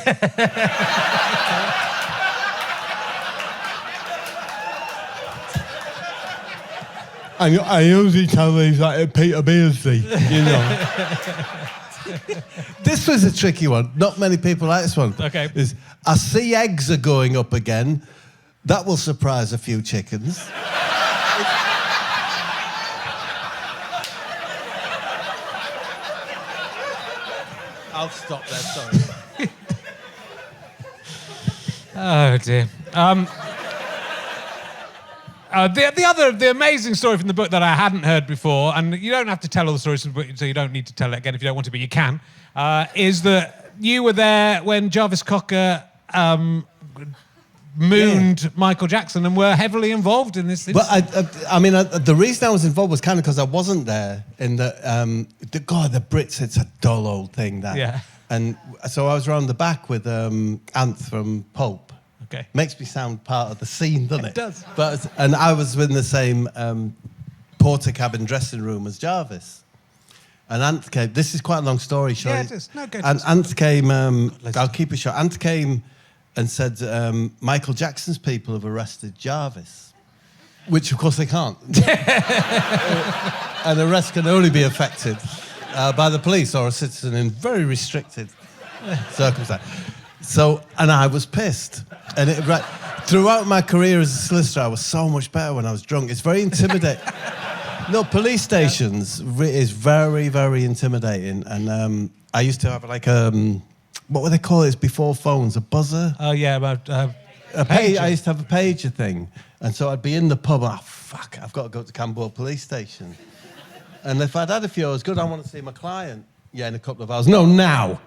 I usually tell these like at Peter Beardsley, This was a tricky one. Not many people like this one. Okay. I see eggs are going up again. That will surprise a few chickens. I'll stop there, sorry. Oh dear. The amazing story from the book that I hadn't heard before, and you don't have to tell all the stories from the book, so you don't need to tell it again if you don't want to, but you can, is that you were there when Jarvis Cocker mooned Michael Jackson and were heavily involved in this. But the reason I was involved was kind of because I wasn't there. In the Brits, it's a dull old thing, that. Yeah. And so I was around the back with Anth from Pulp. Okay. Makes me sound part of the scene, doesn't it? It does. And I was in the same porter cabin dressing room as Jarvis. And Anth came. This is quite a long story, shall I? Yeah, it is. No, go And Anth came. I'll keep it short. Anth came and said, Michael Jackson's people have arrested Jarvis, which of course they can't. An arrest can only be effected by the police or a citizen in very restricted circumstances. So, and I was pissed. And throughout my career as a solicitor, I was so much better when I was drunk. It's very intimidating. No, police stations is very, very intimidating. And I used to have like what would they call it? It's before phones, a buzzer. Oh yeah, about a pager. I used to have a pager thing, and so I'd be in the pub. Fuck! I've got to go to Campbell Police Station. And if I'd had a few hours, good. I want to see my client. Yeah, in a couple of hours. No, now.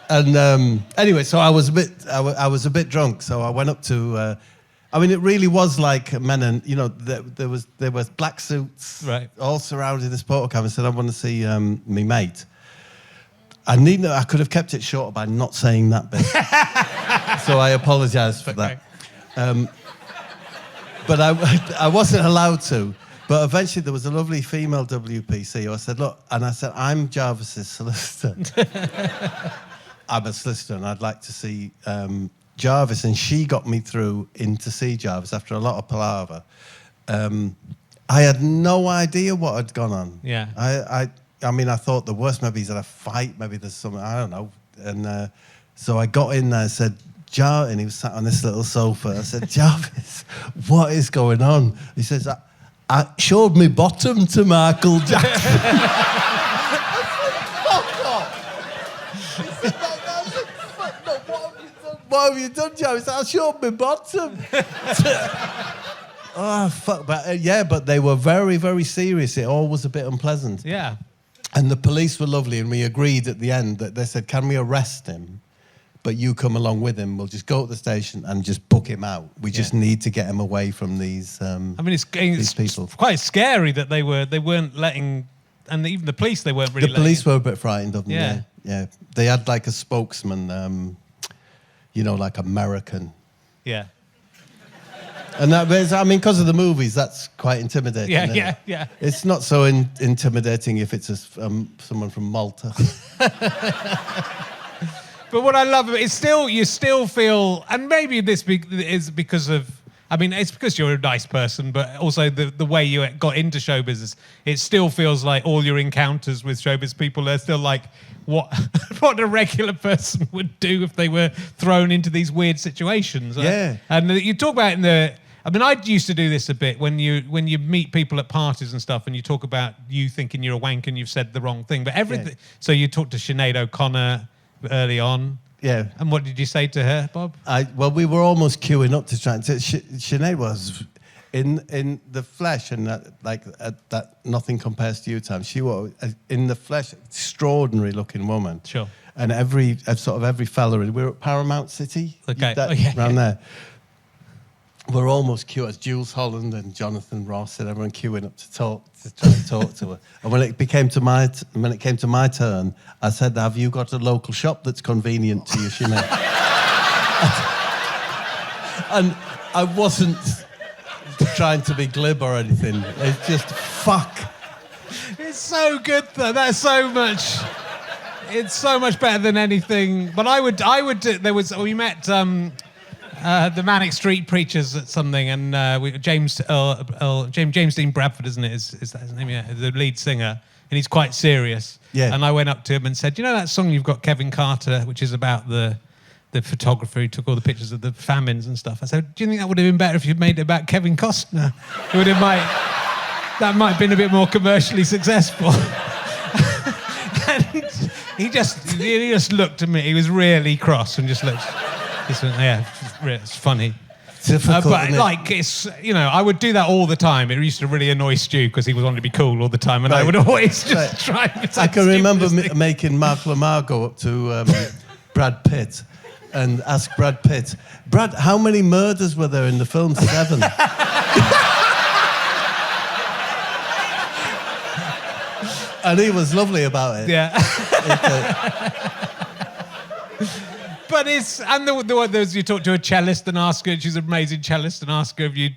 And anyway, so I was a bit drunk. So I went up to. It really was like men and there was black suits, right, all surrounding this portal cab, and said, "I want to see me mate." I could have kept it shorter by not saying that bit. So I apologise for that. But I wasn't allowed to. But eventually there was a lovely female WPC who I said, look, and I said, I'm Jarvis's solicitor. I'm a solicitor and I'd like to see Jarvis. And she got me through in to see Jarvis after a lot of palaver. I had no idea what had gone on. Yeah. I thought the worst, maybe he's had a fight, maybe there's something, I don't know. And so I got in there and said, and he was sat on this little sofa. I said, Jarvis, what is going on? He says, I showed me bottom to Michael Jackson. Fuck off. He said, what have you done, Jarvis? I showed me bottom. Oh, fuck. But they were very, very serious. It all was a bit unpleasant. Yeah. And the police were lovely, and we agreed at the end that they said, can we arrest him? but you come along with him. We'll just go to the station and just book him out. We just need to get him away from these. I mean, it's people. quite scary that they weren't letting, and even the police, they weren't really. The police were a bit frightened of them. Yeah. Yeah. They had like a spokesman, like American. Yeah. And I mean, because of the movies, that's quite intimidating. Yeah. It's not so intimidating if it's someone from Malta. But what I love is you still feel, and maybe this is because of, I mean, it's because you're a nice person, but also the way you got into show business, it still feels like all your encounters with showbiz people are still like what a regular person would do if they were thrown into these weird situations. Yeah. And you talk about I mean, I used to do this a bit when you meet people at parties and stuff, and you talk about you thinking you're a wank and you've said the wrong thing. But everything. Yeah. So you talked to Sinead O'Connor early on. Yeah. And what did you say to her, Bob? Well, we were almost queuing up to try and say Sinead was in the flesh, and that nothing compares to you time. She was in the flesh, extraordinary looking woman. Sure. And every fella, we were at Paramount City. Okay. Around there. We're almost queued as Jules Holland and Jonathan Ross and everyone queuing up to try and talk to her. And when it came to my turn, I said, "Have you got a local shop that's convenient to you, Sinead?" And I wasn't trying to be glib or anything. It's just fuck. It's so good though. That's so much. It's so much better than anything. But I would. We met. The Manic Street Preachers at something, and James Dean Bradford, isn't it? Is that his name? Yeah, the lead singer, and he's quite serious. Yeah. And I went up to him and said, "You know that song you've got, Kevin Carter, which is about the photographer who took all the pictures of the famines and stuff?" I said, "Do you think that would have been better if you'd made it about Kevin Costner? That might have been a bit more commercially successful." And he just looked at me. He was really cross and just looked. Yeah, it's funny. Difficult, but it's I would do that all the time. It used to really annoy Stu because he wanted to be cool all the time, and I would always just try. I can remember making Mark Lamar go up to Brad Pitt and ask Brad Pitt, "Brad, how many murders were there in the film 7?" And he was lovely about it. Yeah. But there's you talk to a cellist and ask her, she's an amazing cellist, and ask her if you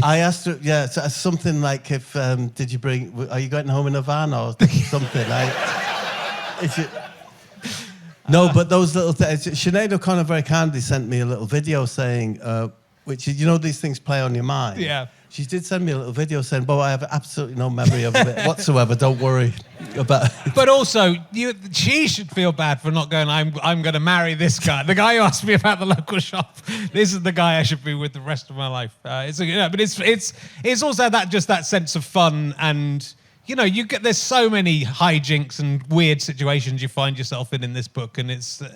I asked her, something like are you going home in a van or something? No, but those little things. Sinead O'Connor very kindly sent me a little video saying, which these things play on your mind. Yeah. She did send me a little video saying, "Bob, I have absolutely no memory of it whatsoever. Don't worry about it." But also, she should feel bad for not going, I'm going to marry this guy. The guy who asked me about the local shop, this is the guy I should be with the rest of my life. But it's also that sense of fun, and there's so many hijinks and weird situations you find yourself in this book, and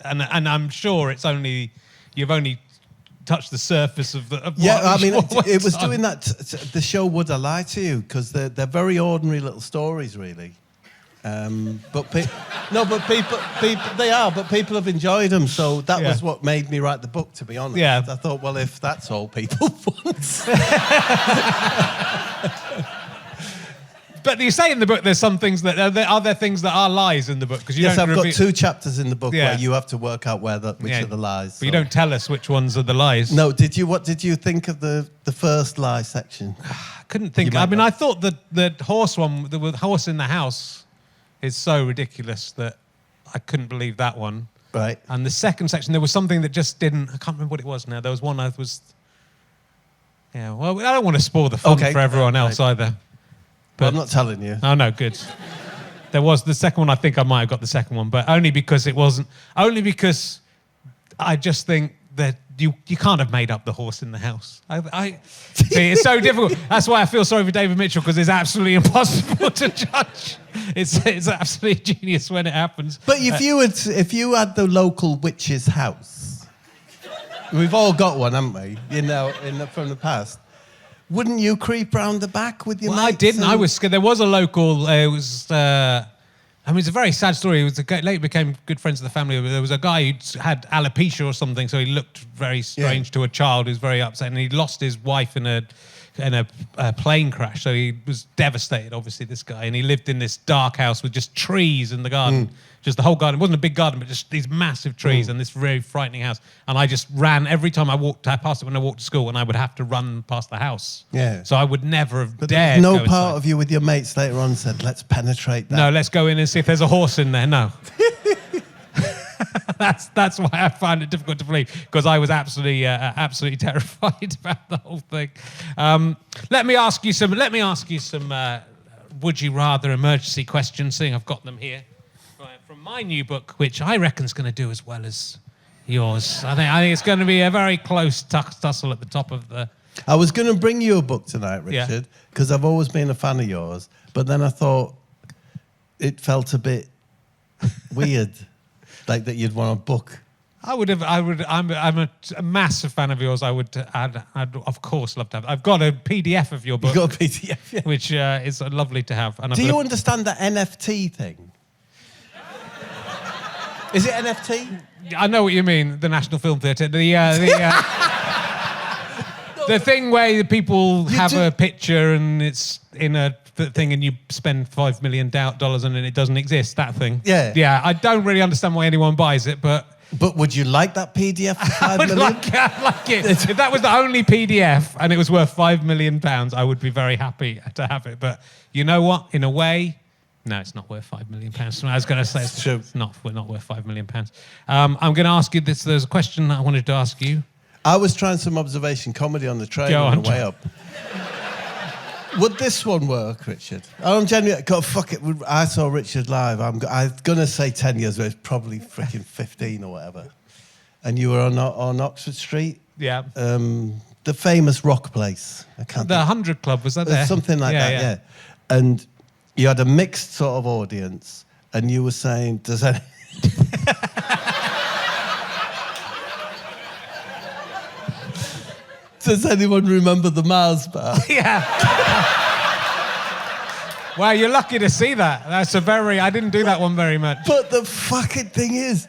I'm sure you've only touch the surface of it was doing that. The show Would I Lie to You? Because they're very ordinary little stories, really. But people have enjoyed them. So that was what made me write the book. To be honest, yeah. I thought, well, if that's all people want. But you say in the book there's some things that are there things that are lies in the book? Because I've got 2 chapters in the book where you have to work out which are the lies. But you don't tell us which ones are the lies. No, what did you think of the first lie section? I couldn't think. I thought that the horse one, the horse in the house, is so ridiculous that I couldn't believe that one. Right. And the second section, there was something that just didn't. I can't remember what it was now. There was one I was. Yeah. Well, I don't want to spoil the fun for everyone else either. But I'm not telling you. Oh, no, good. There was the second one. I think I might have got the second one, but only because I just think that you can't have made up the horse in the house. It's so difficult. That's why I feel sorry for David Mitchell, because it's absolutely impossible to judge. It's absolutely genius when it happens. But if you had the local witch's house, we've all got one, haven't we? From the past. Wouldn't you creep round the back with your mates? I didn't. I was scared. There was a local. It was I mean, it's a very sad story. He was later became good friends with the family. There was a guy who had alopecia or something, so he looked very strange to a child. He was very upset, and he lost his wife in a plane crash. So he was devastated, obviously, this guy. And he lived in this dark house with just trees in the garden. Just the whole garden. It wasn't a big garden, but just these massive trees and this very frightening house. And I just ran every time I passed it when I walked to school, and I would have to run past the house. Yeah. So I would never have But dared no go part inside. of you with your mates later on said, let's penetrate that. No, let's go in and see if there's a horse in there. No. That's why I found it difficult to believe, because I was absolutely terrified about the whole thing. Let me ask you some would you rather emergency questions, seeing I've got them here from my new book, which I reckon is going to do as well as yours. I think it's going to be a very close tussle at the top of the. I was going to bring you a book tonight, Richard, because I've always been a fan of yours, but then I thought it felt a bit weird, like that you'd want a book. I'm a massive fan of yours. I'd of course love to have. I've got a PDF of your book. You got a PDF, yeah. Which is lovely to have. And Do you understand the NFT thing? Is it NFT? I know what you mean. The National Film Theatre. The thing where the people have a picture and it's in a thing and you spend $5 million and it doesn't exist. That thing. Yeah. Yeah. I don't really understand why anyone buys it, but. But would you like that PDF for $5 million? I'd like it. If that was the only PDF and it was worth £5 million, I would be very happy to have it. But you know what? In a way, no, it's not worth £5 million. I was going to say it's not. We're not worth £5 million. I'm going to ask you this. There's a question that I wanted to ask you. I was trying some observation comedy on the train on the way up. Would this one work, Richard? I'm genuinely... God, fuck it. I saw Richard live. I'm going to say 10 years, but it's probably freaking 15 or whatever. And you were on Oxford Street? Yeah. The famous rock place. I can't The 100 Club, was that there? Something like that, yeah. And you had a mixed sort of audience, and you were saying, does any... Does anyone remember the Mars bar? Yeah. Wow, you're lucky to see that. I didn't do that one very much. But the fucking thing is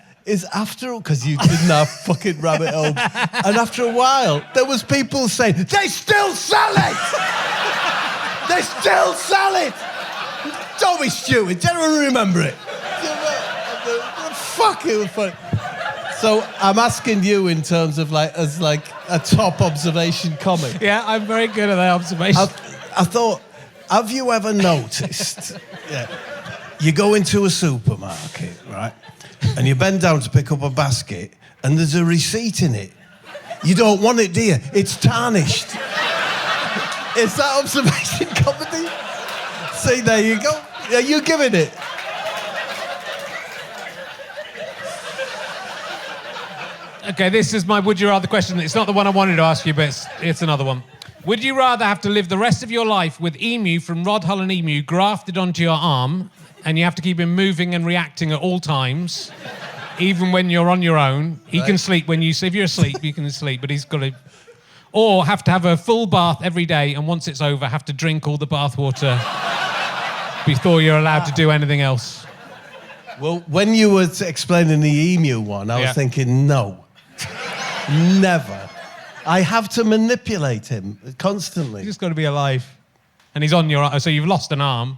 after all, because you didn't have fucking rabbit hole, and after a while, there was people saying, they still sell it! They still sell it! Don't be stupid, does anyone remember it? Fuck, it was funny. So I'm asking you in terms of as a top observation comic. Yeah, I'm very good at that observation. I thought, have you ever noticed? You go into a supermarket, right? And you bend down to pick up a basket, and there's a receipt in it. You don't want it, do you? It's tarnished. Is that observation comedy? See, there you go. Yeah, you giving it. Okay, this is my would you rather question. It's not the one I wanted to ask you, but it's another one. Would you rather have to live the rest of your life with Emu from Rod Hull and Emu grafted onto your arm, and you have to keep him moving and reacting at all times, even when you're on your own? He can sleep if you're asleep, you can sleep, but he's got to... Or have to have a full bath every day, and once it's over, have to drink all the bath water before you're allowed to do anything else. Well, when you were explaining the Emu one, I was thinking, no. Never. I have to manipulate him constantly. He's just got to be alive. And he's on your arm, so you've lost an arm.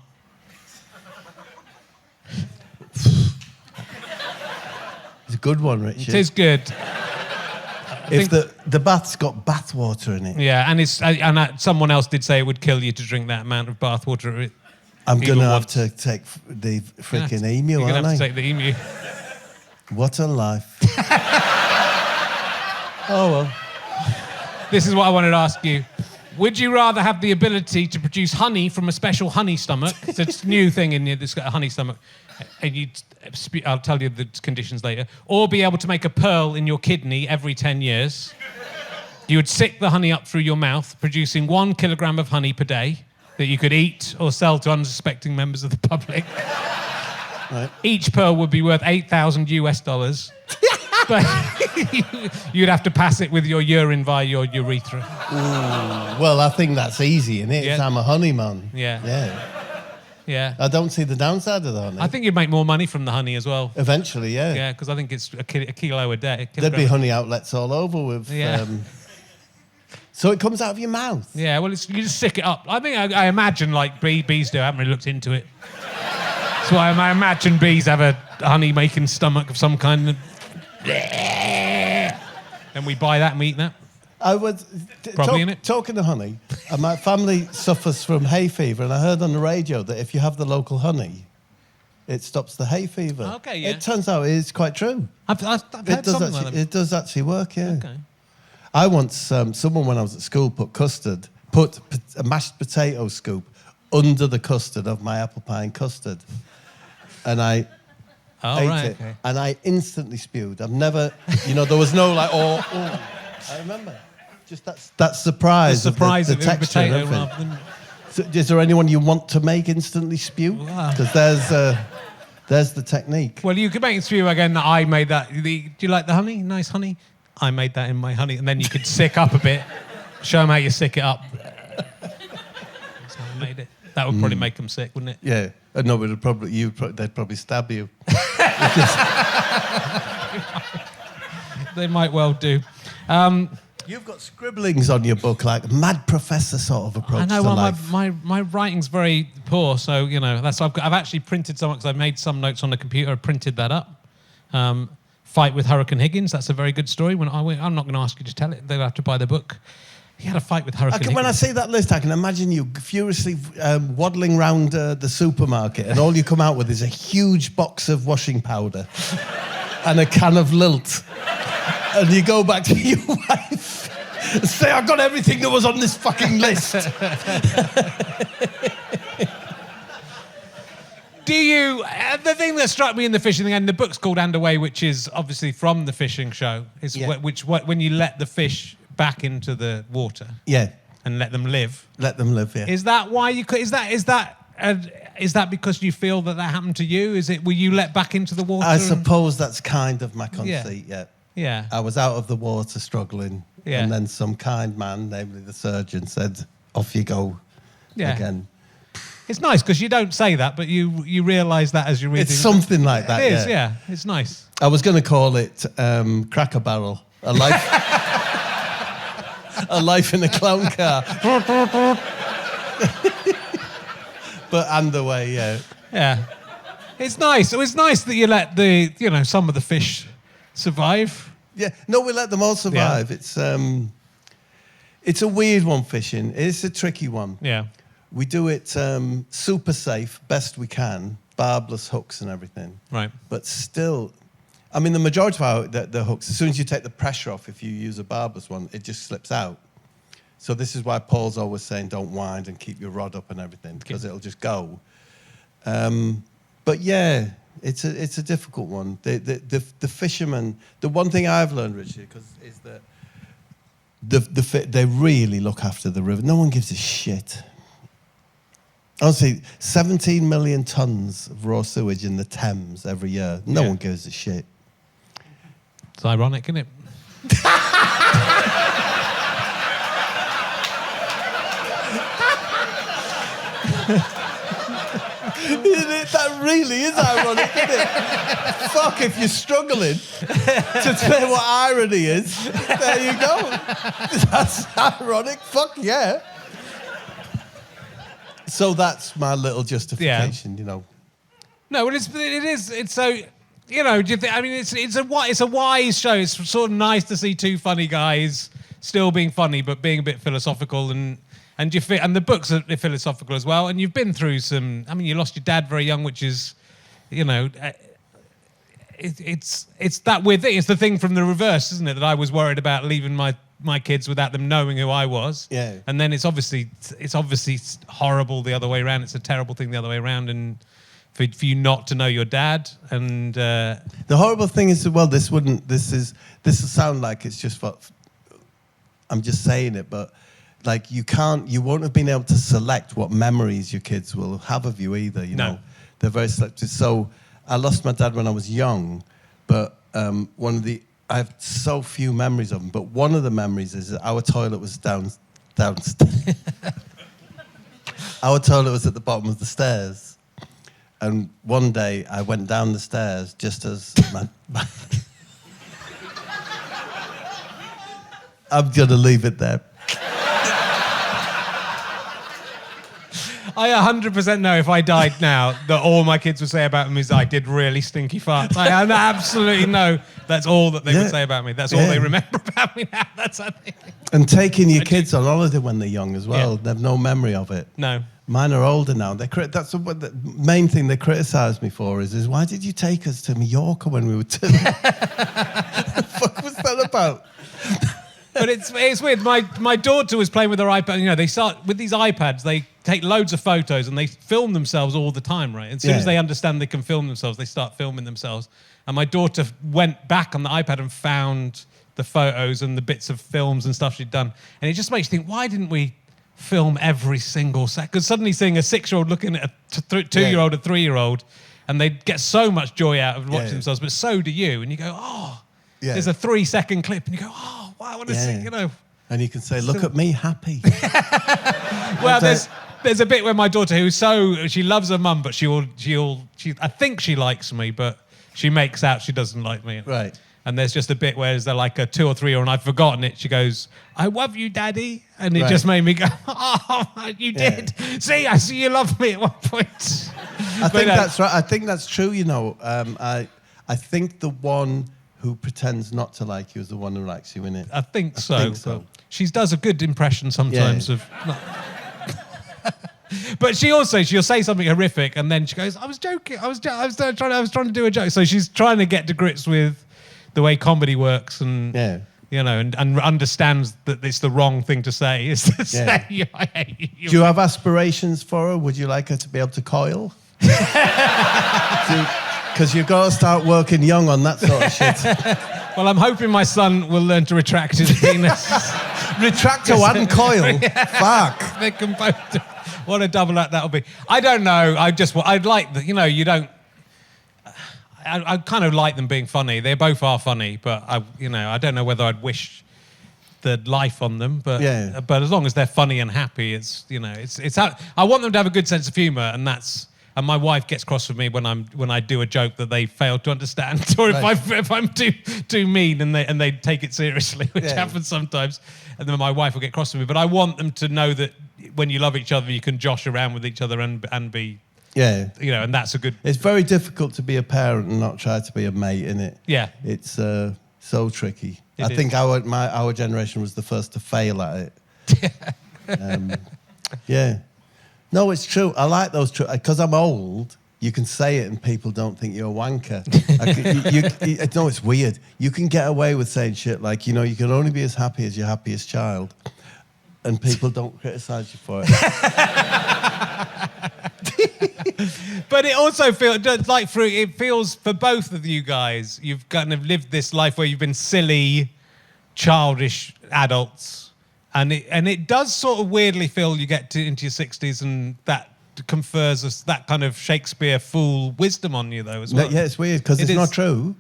It's a good one, Richard. It is good. If the bath's got bath water in it. Yeah, and someone else did say it would kill you to drink that amount of bath water. I'm going to have to take the freaking emu, You're going to have aren't to I? take the emu. What a life. Oh, well. This is what I wanted to ask you. Would you rather have the ability to produce honey from a special honey stomach? It's a new thing in here, this honey stomach. And I'll tell you the conditions later. Or be able to make a pearl in your kidney every 10 years. You would sick the honey up through your mouth, producing 1 kilogram of honey per day that you could eat or sell to unsuspecting members of the public. Right. Each pearl would be worth $8,000. But you'd have to pass it with your urine via your urethra. Ooh, well, I think that's easy, innit? Yeah. I'm a honey man. Yeah. Yeah. I don't see the downside of the honey. I think you'd make more money from the honey as well. Eventually, yeah. Yeah, because I think it's a kilo a day. There'd be honey outlets all over with... Yeah. So it comes out of your mouth. Yeah, well, you just sick it up. I think I imagine like bees do. I haven't really looked into it. So I imagine bees have a honey-making stomach of some kind. Then we buy that and we eat that. I was talking to honey, and my family suffers from hay fever, and I heard on the radio that if you have the local honey, it stops the hay fever. Okay, yeah. It turns out it's quite true. I've heard something like that. It does actually work, yeah. Okay. I once, someone when I was at school put a mashed potato scoop under the custard of my apple pie and custard. And I ate it, and I instantly spewed. I've never, there was no like, I remember. Just that surprise. The surprise of the texture and potato everything. rather than... So, is there anyone you want to make instantly spew? Because there's the technique. Well, you could make it spew again that I made that. Do you like the honey? Nice honey? I made that in my honey. And then you could sick up a bit. Show them how you sick it up. That's how I made it. That would probably make them sick, wouldn't it? Yeah. No, they'd probably stab you. They might well do. You've got scribblings on your book, like mad professor sort of approach to life. My writing's very poor, so that's why I've actually printed some because I made some notes on the computer. I printed that up. Fight with Hurricane Higgins. That's a very good story. I'm not going to ask you to tell it. They'll have to buy the book. He had a fight with Hurricane Higgins. When I see that list, I can imagine you furiously waddling round the supermarket, and all you come out with is a huge box of washing powder and a can of Lilt. And you go back to your wife and say, I got everything that was on this fucking list. The thing that struck me in the fishing thing, and the book's called And Away, which is obviously from the fishing show, is when you let the fish back into the water. Yeah. And let them live. Let them live, yeah. Is that why you could? Is that because you feel that happened to you? Were you let back into the water? I suppose that's kind of my conceit, yeah. Yeah. I was out of the water struggling, and then some kind man, namely the surgeon, said, off you go again. It's nice because you don't say that, but you realise that as you're reading. It's something like that, It is, yeah. It's nice. I was going to call it Cracker Barrel, a life, a life in a clown car. But And Away, yeah. Yeah. It's nice. It was nice that you let some of the fish survive. Yeah, no, we let them all survive. Yeah. It's a weird one, fishing. It's a tricky one. Yeah. We do it super safe, best we can, barbless hooks and everything. Right. But still, I mean, the majority of the hooks, as soon as you take the pressure off, if you use a barbless one, it just slips out. So this is why Paul's always saying don't wind and keep your rod up and everything, because it'll just go. But yeah, it's a difficult one. The fishermen, the one thing I've learned, Richard, is that they really look after the river. No one gives a shit. Honestly, 17 million tons of raw sewage in the Thames every year. No one gives a shit. It's ironic, isn't it? That really is ironic, isn't it? Fuck, if you're struggling to say what irony is, there you go. That's ironic. Fuck yeah. So that's my little justification, No, well, it is. It's so. Do you think? I mean, it's a wise show. It's sort of nice to see two funny guys still being funny, but being a bit philosophical and you fit. And the books are philosophical as well. And you've been through some. I mean, you lost your dad very young, which is, it's that weird thing. It's the thing from the reverse, isn't it? That I was worried about leaving my kids without them knowing who I was. Yeah. And then it's obviously horrible the other way around. It's a terrible thing the other way around, and for you not to know your dad. And the horrible thing is, well, this will sound like it's just what I'm just saying it, but like you won't have been able to select what memories your kids will have of you either. You know, they're very selective. So I lost my dad when I was young, but I have so few memories of him, but one of the memories is that our toilet was downstairs. Our toilet was at the bottom of the stairs. And one day I went down the stairs just as I'm going to leave it there. I 100% know if I died now that all my kids would say about me is I did really stinky farts. I absolutely know that's all that they would say about me. That's all they remember about me now. That's I think. And taking your kids on holiday when they're young as well. They have no memory of it. No. Mine are older now. That's what the main thing they criticise me for is why did you take us to Mallorca when we were two? What the fuck was that about? But it's weird. My daughter was playing with her iPad. You know, they start with these iPads. They take loads of photos and they film themselves all the time, right? As soon as they understand they can film themselves, they start filming themselves. And my daughter went back on the iPad and found the photos and the bits of films and stuff she'd done. And it just makes you think, why didn't we film every single second? Because suddenly seeing a 6-year-old looking at a 2-year-old, a 3-year-old, and they get so much joy out of watching themselves, but so do you. And you go, there's a 3-second clip, and you go, wow, I want to see, you know. And you can say, look at me, happy. Well, there's a bit where my daughter, she loves her mum, but I think she likes me, but she makes out she doesn't like me. Right. And there's just a bit where they're like a 2 or 3-year-old, and I've forgotten it. She goes, I love you, Daddy. And it just made me go, oh, you did. See, I see you love me at one point. I think that's right. I think that's true, you know. I think the one who pretends not to like you is the one who likes you, innit? I think so. She does a good impression sometimes of... But she'll say something horrific, and then she goes, I was joking. I was trying to do a joke. So she's trying to get to grips with the way comedy works, and you know, and understands that it's the wrong thing to say. Is to say, I hate you. Do you have aspirations for her? Would you like her to be able to coil? Because you've got to start working young on that sort of shit. Well, I'm hoping my son will learn to retract his penis. Retracto and coil? Fuck. They can both do. What a double act that'll be. I don't know. I'd like that. You know, you don't. I kind of like them being funny. They both are funny, but I don't know whether I'd wish the life on them. But but as long as they're funny and happy, it's I want them to have a good sense of humour, and my wife gets cross with me when I do a joke that they fail to understand, or if I'm too mean and they take it seriously, which happens sometimes, and then my wife will get cross with me. But I want them to know that when you love each other, you can josh around with each other and be. Yeah. You know, and that's a good... It's very difficult to be a parent and not try to be a mate, isn't it? Yeah. It's so tricky. I think our generation was the first to fail at it. Yeah. No, it's true. I like those... Because I'm old, you can say it and people don't think you're a wanker. No, it's weird. You can get away with saying shit like, you know, you can only be as happy as your happiest child, and people don't criticise you for it. But it also feels for both of you guys, you've kind of lived this life where you've been silly, childish adults, and it does sort of weirdly feel you get into your 60s and that confers us that kind of Shakespeare fool wisdom on you though as well. Yeah, it's weird because it's not true.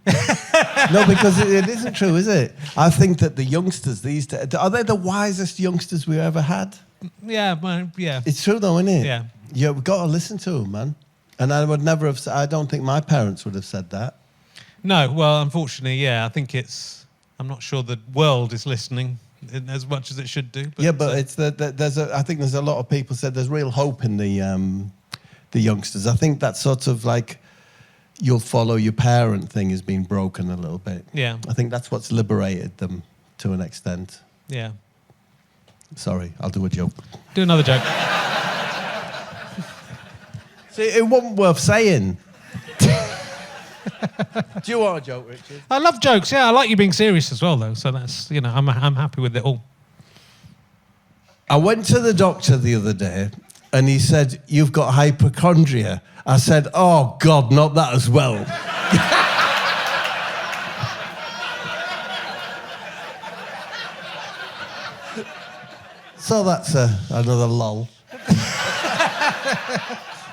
No, because it isn't true, is it? I think that the youngsters these days, are they the wisest youngsters we ever had? Yeah, yeah. It's true though, isn't it? Yeah. Yeah, we've got to listen to them, man. And I would never have... I don't think my parents would have said that. No, well, unfortunately, yeah. I think I'm not sure the world is listening as much as it should do. But but it's I think there's a lot of people said there's real hope in the youngsters. I think that sort of like you'll follow your parent thing has been broken a little bit. Yeah. I think that's what's liberated them to an extent. Yeah. Sorry, I'll do a joke. Do another joke. See, it wasn't worth saying. Do you want a joke, Richard? I love jokes. Yeah, I like you being serious as well, though. So that's, you know, I'm happy with it all. I went to the doctor the other day, and he said, "You've got hypochondria." I said, "Oh God, not that as well." So that's another lull.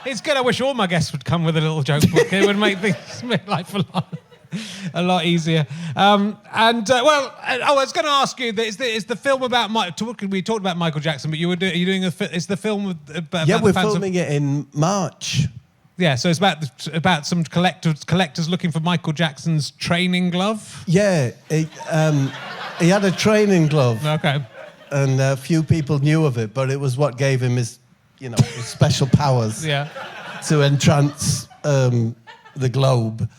It's good. I wish all my guests would come with a little joke book. It would make life a lot easier. I was going to ask you, is the film about we talked about Michael Jackson, but you're doing is the film about we're the fans filming it in March. Yeah, so it's about some collectors looking for Michael Jackson's training glove. Yeah, he had a training glove. Okay. And a few people knew of it, but it was what gave him his, his special powers. Yeah. To entrance the globe.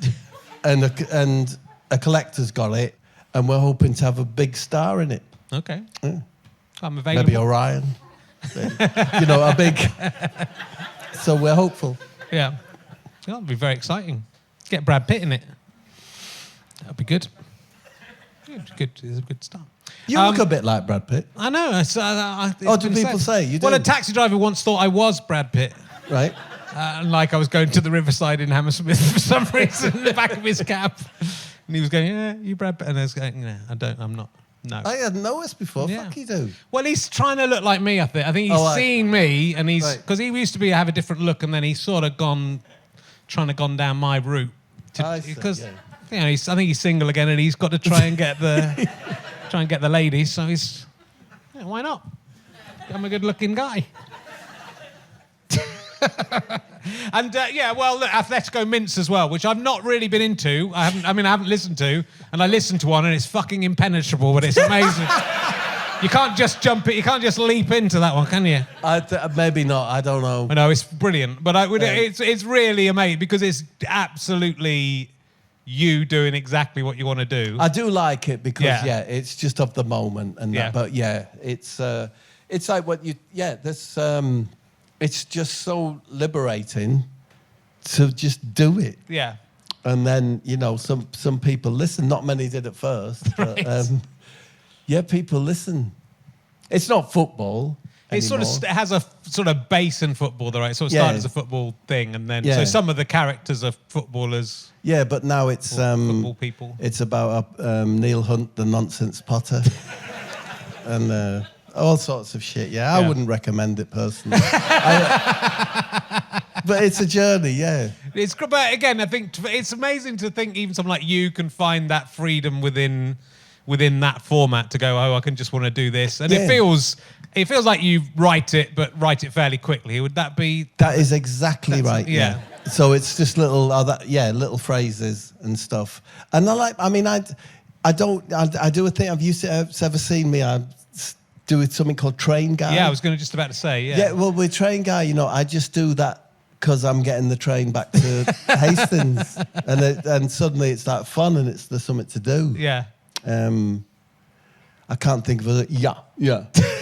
And a collector's got it, and we're hoping to have a big star in it. Okay. Yeah. I'm available. Maybe Orion. A big... So we're hopeful. Yeah. That'll be very exciting. Get Brad Pitt in it. That'll be good. Good. It's a good start. You look a bit like Brad Pitt. I know. Do people say you do? Well, a taxi driver once thought I was Brad Pitt. Right. And like I was going to the Riverside in Hammersmith for some reason in the back of his cab. And he was going, yeah, you Brad Pitt. And I was going, I'm not. No. I hadn't noticed before. Yeah. Fuck you do. Well, he's trying to look like me, I think. I think he's seen me, and he's... Because he used to have a different look, and then he's sort of gone down my route. Because, I think he's single again, and he's got to try and get the ladies, so he's... Yeah, why not? I'm a good-looking guy. And look, Atletico Mints as well, which I've not really been into. I haven't listened to, and I listened to one, and it's fucking impenetrable, but it's amazing. You can't just jump it. You can't just leap into that one, can you? Maybe not. I don't know. I know it's brilliant, but it's really amazing because it's absolutely you doing exactly what you want to do. I do like it because it's just of the moment and that. But it's like what you this. It's just so liberating to just do it. Yeah. And then, some people listen. Not many did at first. But, right. People listen. It's not football anymore. It has a sort of base in football, though, right? So it started as a football thing, and then so some of the characters are footballers. Yeah, but now it's football people. It's about Neil Hunt, the nonsense potter, and all sorts of shit. Yeah, I wouldn't recommend it personally. But it's a journey. Yeah, it's. But again, I think it's amazing to think even someone like you can find that freedom within that format to go, I can just want to do this, and it feels like you write it, but write it fairly quickly. Would that be? That is exactly right. Yeah. So it's just little phrases and stuff. And I do a thing. Have you ever seen me? I do something called Train Guy. Yeah, I was just about to say. Yeah. Yeah. Well, with Train Guy, I just do that because I'm getting the train back to Hastings, and suddenly it's that fun and there's something to do. Yeah. I can't think of it. Yeah.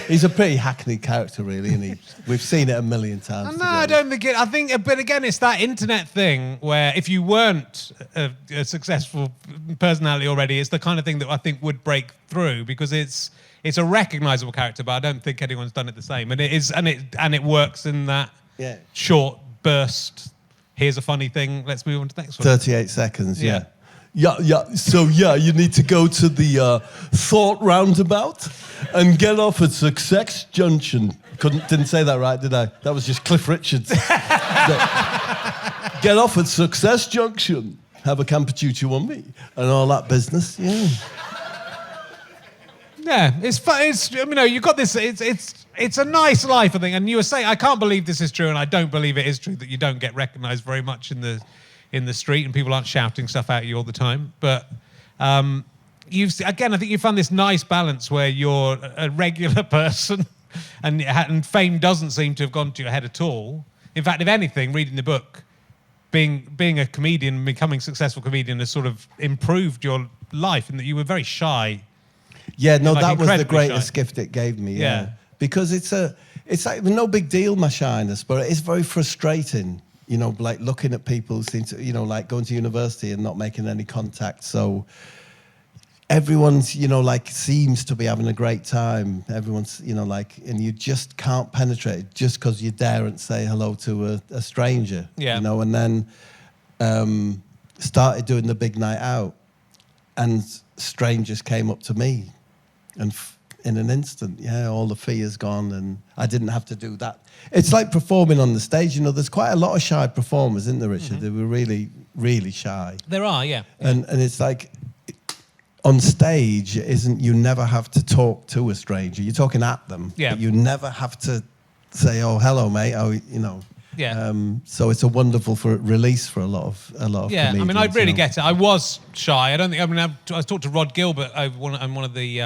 He's a pretty hackneyed character, really, isn't he? We've seen it a million times. No, I don't think it. I think, but again, it's that internet thing where if you weren't a successful personality already, it's the kind of thing that I think would break through because it's a recognisable character, but I don't think anyone's done it the same, and it is, and it works in that short burst. Here's a funny thing. Let's move on to the next one. 38 seconds. Yeah. So you need to go to the Thought Roundabout and get off at Success Junction. Didn't say that right, did I? That was just Cliff Richards. Get off at Success Junction. Have a campuccio on me and all that business. Yeah. Yeah, it's fun. You've got this. It's a nice life, I think. And you were saying, I can't believe this is true, and I don't believe it is true that you don't get recognised very much in the street, and people aren't shouting stuff at you all the time. But I think you found this nice balance where you're a regular person, and fame doesn't seem to have gone to your head at all. In fact, if anything, reading the book, being a comedian, becoming a successful comedian, has sort of improved your life in that you were very shy. Yeah, no, that was the greatest gift it gave me. Yeah. Because it's like no big deal, my shyness, but it's very frustrating. Like looking at people who seem to, like going to university and not making any contact. So everyone's, seems to be having a great time. Everyone's, and you just can't penetrate it just because you daren't say hello to a stranger. Yeah. And then started doing the big night out, and strangers came up to me, and in an instant, all the fear's gone, and I didn't have to do that. It's like performing on the stage. There's quite a lot of shy performers, isn't there, Richard? Mm-hmm. They were really, really shy. There are, yeah. And it's like on stage, you never have to talk to a stranger. You're talking at them, but you never have to say, "Oh, hello, mate." Yeah. So it's a wonderful release for a lot of Yeah, I mean, I comedians, really you know. get it. I was shy. I don't think. I mean, I talked to Rod Gilbert over one of the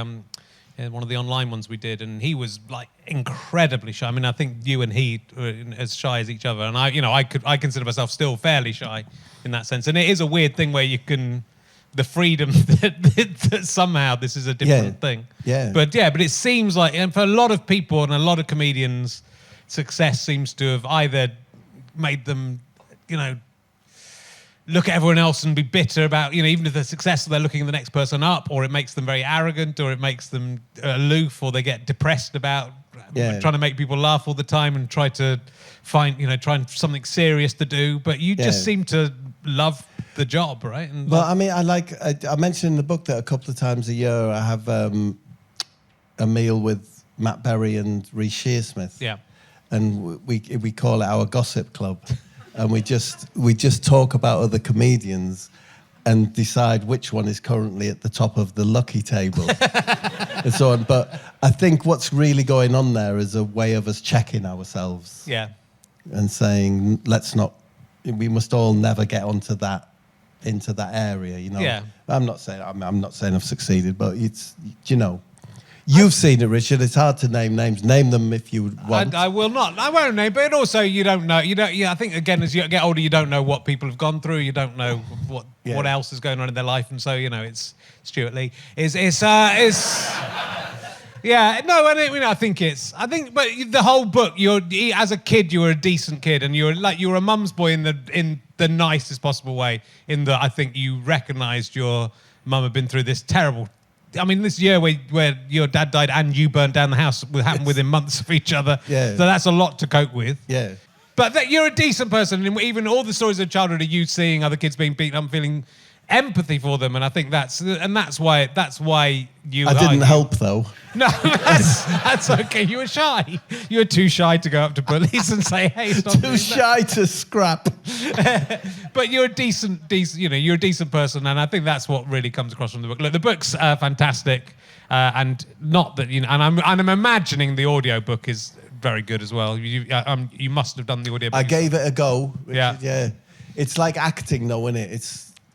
online ones we did, and he was like incredibly shy. I mean, I think you and he were as shy as each other, and I consider myself still fairly shy in that sense. And it is a weird thing where you can the freedom that somehow this is a different thing. Yeah. But it seems like, and for a lot of people and a lot of comedians, success seems to have either made them, look at everyone else and be bitter about, even if they're successful, they're looking at the next person up, or it makes them very arrogant, or it makes them aloof, or they get depressed about trying to make people laugh all the time and try to find something serious to do. But you just seem to love the job, right? And I mean, I mentioned in the book that a couple of times a year I have a meal with Matt Berry and Rhys Shearsmith. Yeah. And we call it our gossip club. And we just talk about other comedians and decide which one is currently at the top of the lucky table and so on. But I think what's really going on there is a way of us checking ourselves. Yeah. And saying, we must all never get into that area, Yeah. I'm not saying I've succeeded, but it's, you've seen it, Richard. It's hard to name names. Name them if you want. I will not. I won't name. But also, you don't know. I think again, as you get older, you don't know what people have gone through. You don't know what else is going on in their life, and so it's Stuart Lee. Yeah, no, I think, but the whole book. As a kid, you were a decent kid, and you were a mum's boy in the nicest possible way. In that, I think you recognised your mum had been through this terrible. I mean, this year where your dad died and you burnt down the house happened within months of each other. Yeah. So that's a lot to cope with. Yeah. But that you're a decent person, and even all the stories of childhood are you seeing other kids being beaten up, feeling empathy for them, and I think that's why you. I didn't help though. No, that's okay. You were shy. You were too shy to go up to bullies and say, "Hey, stop." Too shy to scrap. But you're a decent. You're a decent person, and I think that's what really comes across from the book. Look, the book's fantastic, and not that and I'm imagining the audio book is very good as well. You must have done the audio book. I gave it a go. Richard, Yeah. Yeah. It's like acting, though, isn't it?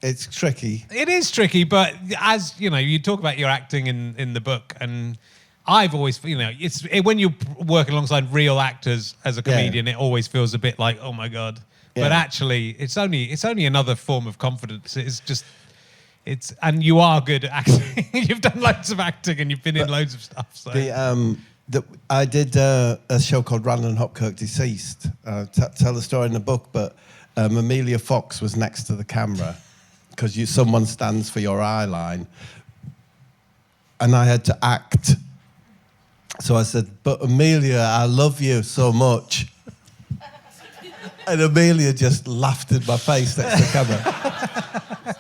It's tricky. It is tricky, but as you talk about your acting in the book, and I've always, when you work alongside real actors as a comedian, it always feels a bit like, oh my God. Yeah. But actually, it's only another form of confidence. And you are good at acting. You've done loads of acting, and you've been in loads of stuff. So. I did a show called Randall Hopkirk Deceased. Tell the story in the book, but Amelia Fox was next to the camera. Because someone stands for your eye line. And I had to act. So I said, but Amelia, I love you so much. And Amelia just laughed in my face next to the camera.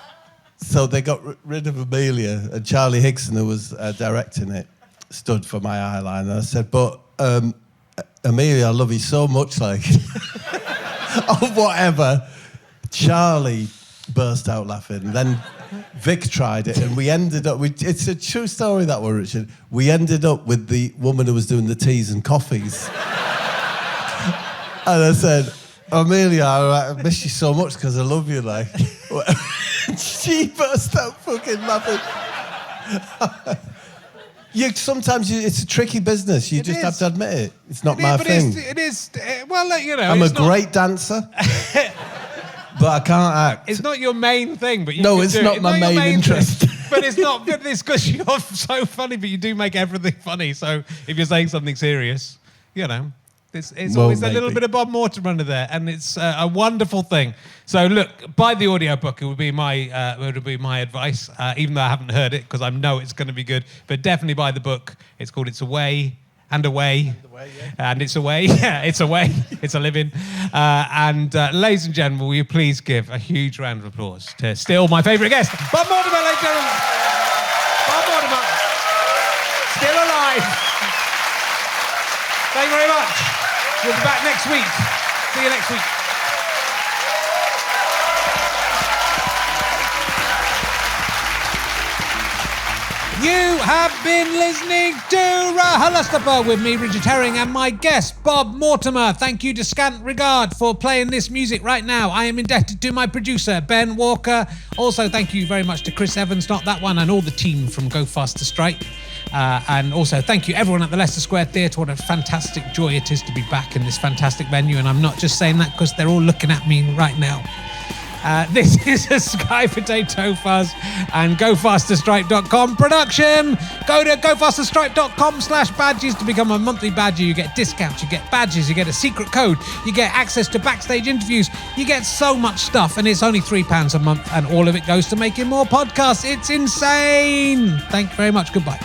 So they got rid of Amelia, and Charlie Hickson, who was directing it, stood for my eye line. And I said, but Amelia, I love you so much, like, or whatever. Charlie burst out laughing. Then Vic tried it, and we ended up with, it's a true story, that one, Richard. We ended up with the woman who was doing the teas and coffees. And I said, Amelia, I miss you so much because I love you, like. She burst out fucking laughing. Sometimes it's a tricky business. You just have to admit it. It's not my thing. It is. Well, I'm a great dancer. But I can't act. It's not your main thing, but it's not my main interest. But it's not. But it's because you're so funny, but you do make everything funny. So if you're saying something serious, it's always a little bit of Bob Mortimer under there, and it's a wonderful thing. So look, buy the audiobook. It would be my advice, even though I haven't heard it because I know it's going to be good. But definitely buy the book. It's called "It's Away." And away, and it's away. Yeah, it's away. It's a living. Ladies and gentlemen, will you please give a huge round of applause to still my favourite guest, Bob Mortimer, ladies and gentlemen. Bob Mortimer, still alive. Thank you very much. We'll be back next week. See you next week. You have been listening to RHLSTP with me, Richard Herring, and my guest, Bob Mortimer. Thank you to Scant Regard for playing this music right now. I am indebted to my producer, Ben Walker. Also, thank you very much to Chris Evans, not that one, and all the team from Go Faster Stripe. And also, thank you everyone at the Leicester Square Theatre. What a fantastic joy it is to be back in this fantastic venue. And I'm not just saying that because they're all looking at me right now. This is a Sky Potato Fuzz and GoFasterStripe.com production. Go to GoFasterStripe.com/badges to become a monthly badger. You get discounts, you get badges, you get a secret code, you get access to backstage interviews, you get so much stuff, and it's only £3 a month, and all of it goes to making more podcasts. It's insane. Thank you very much. Goodbye.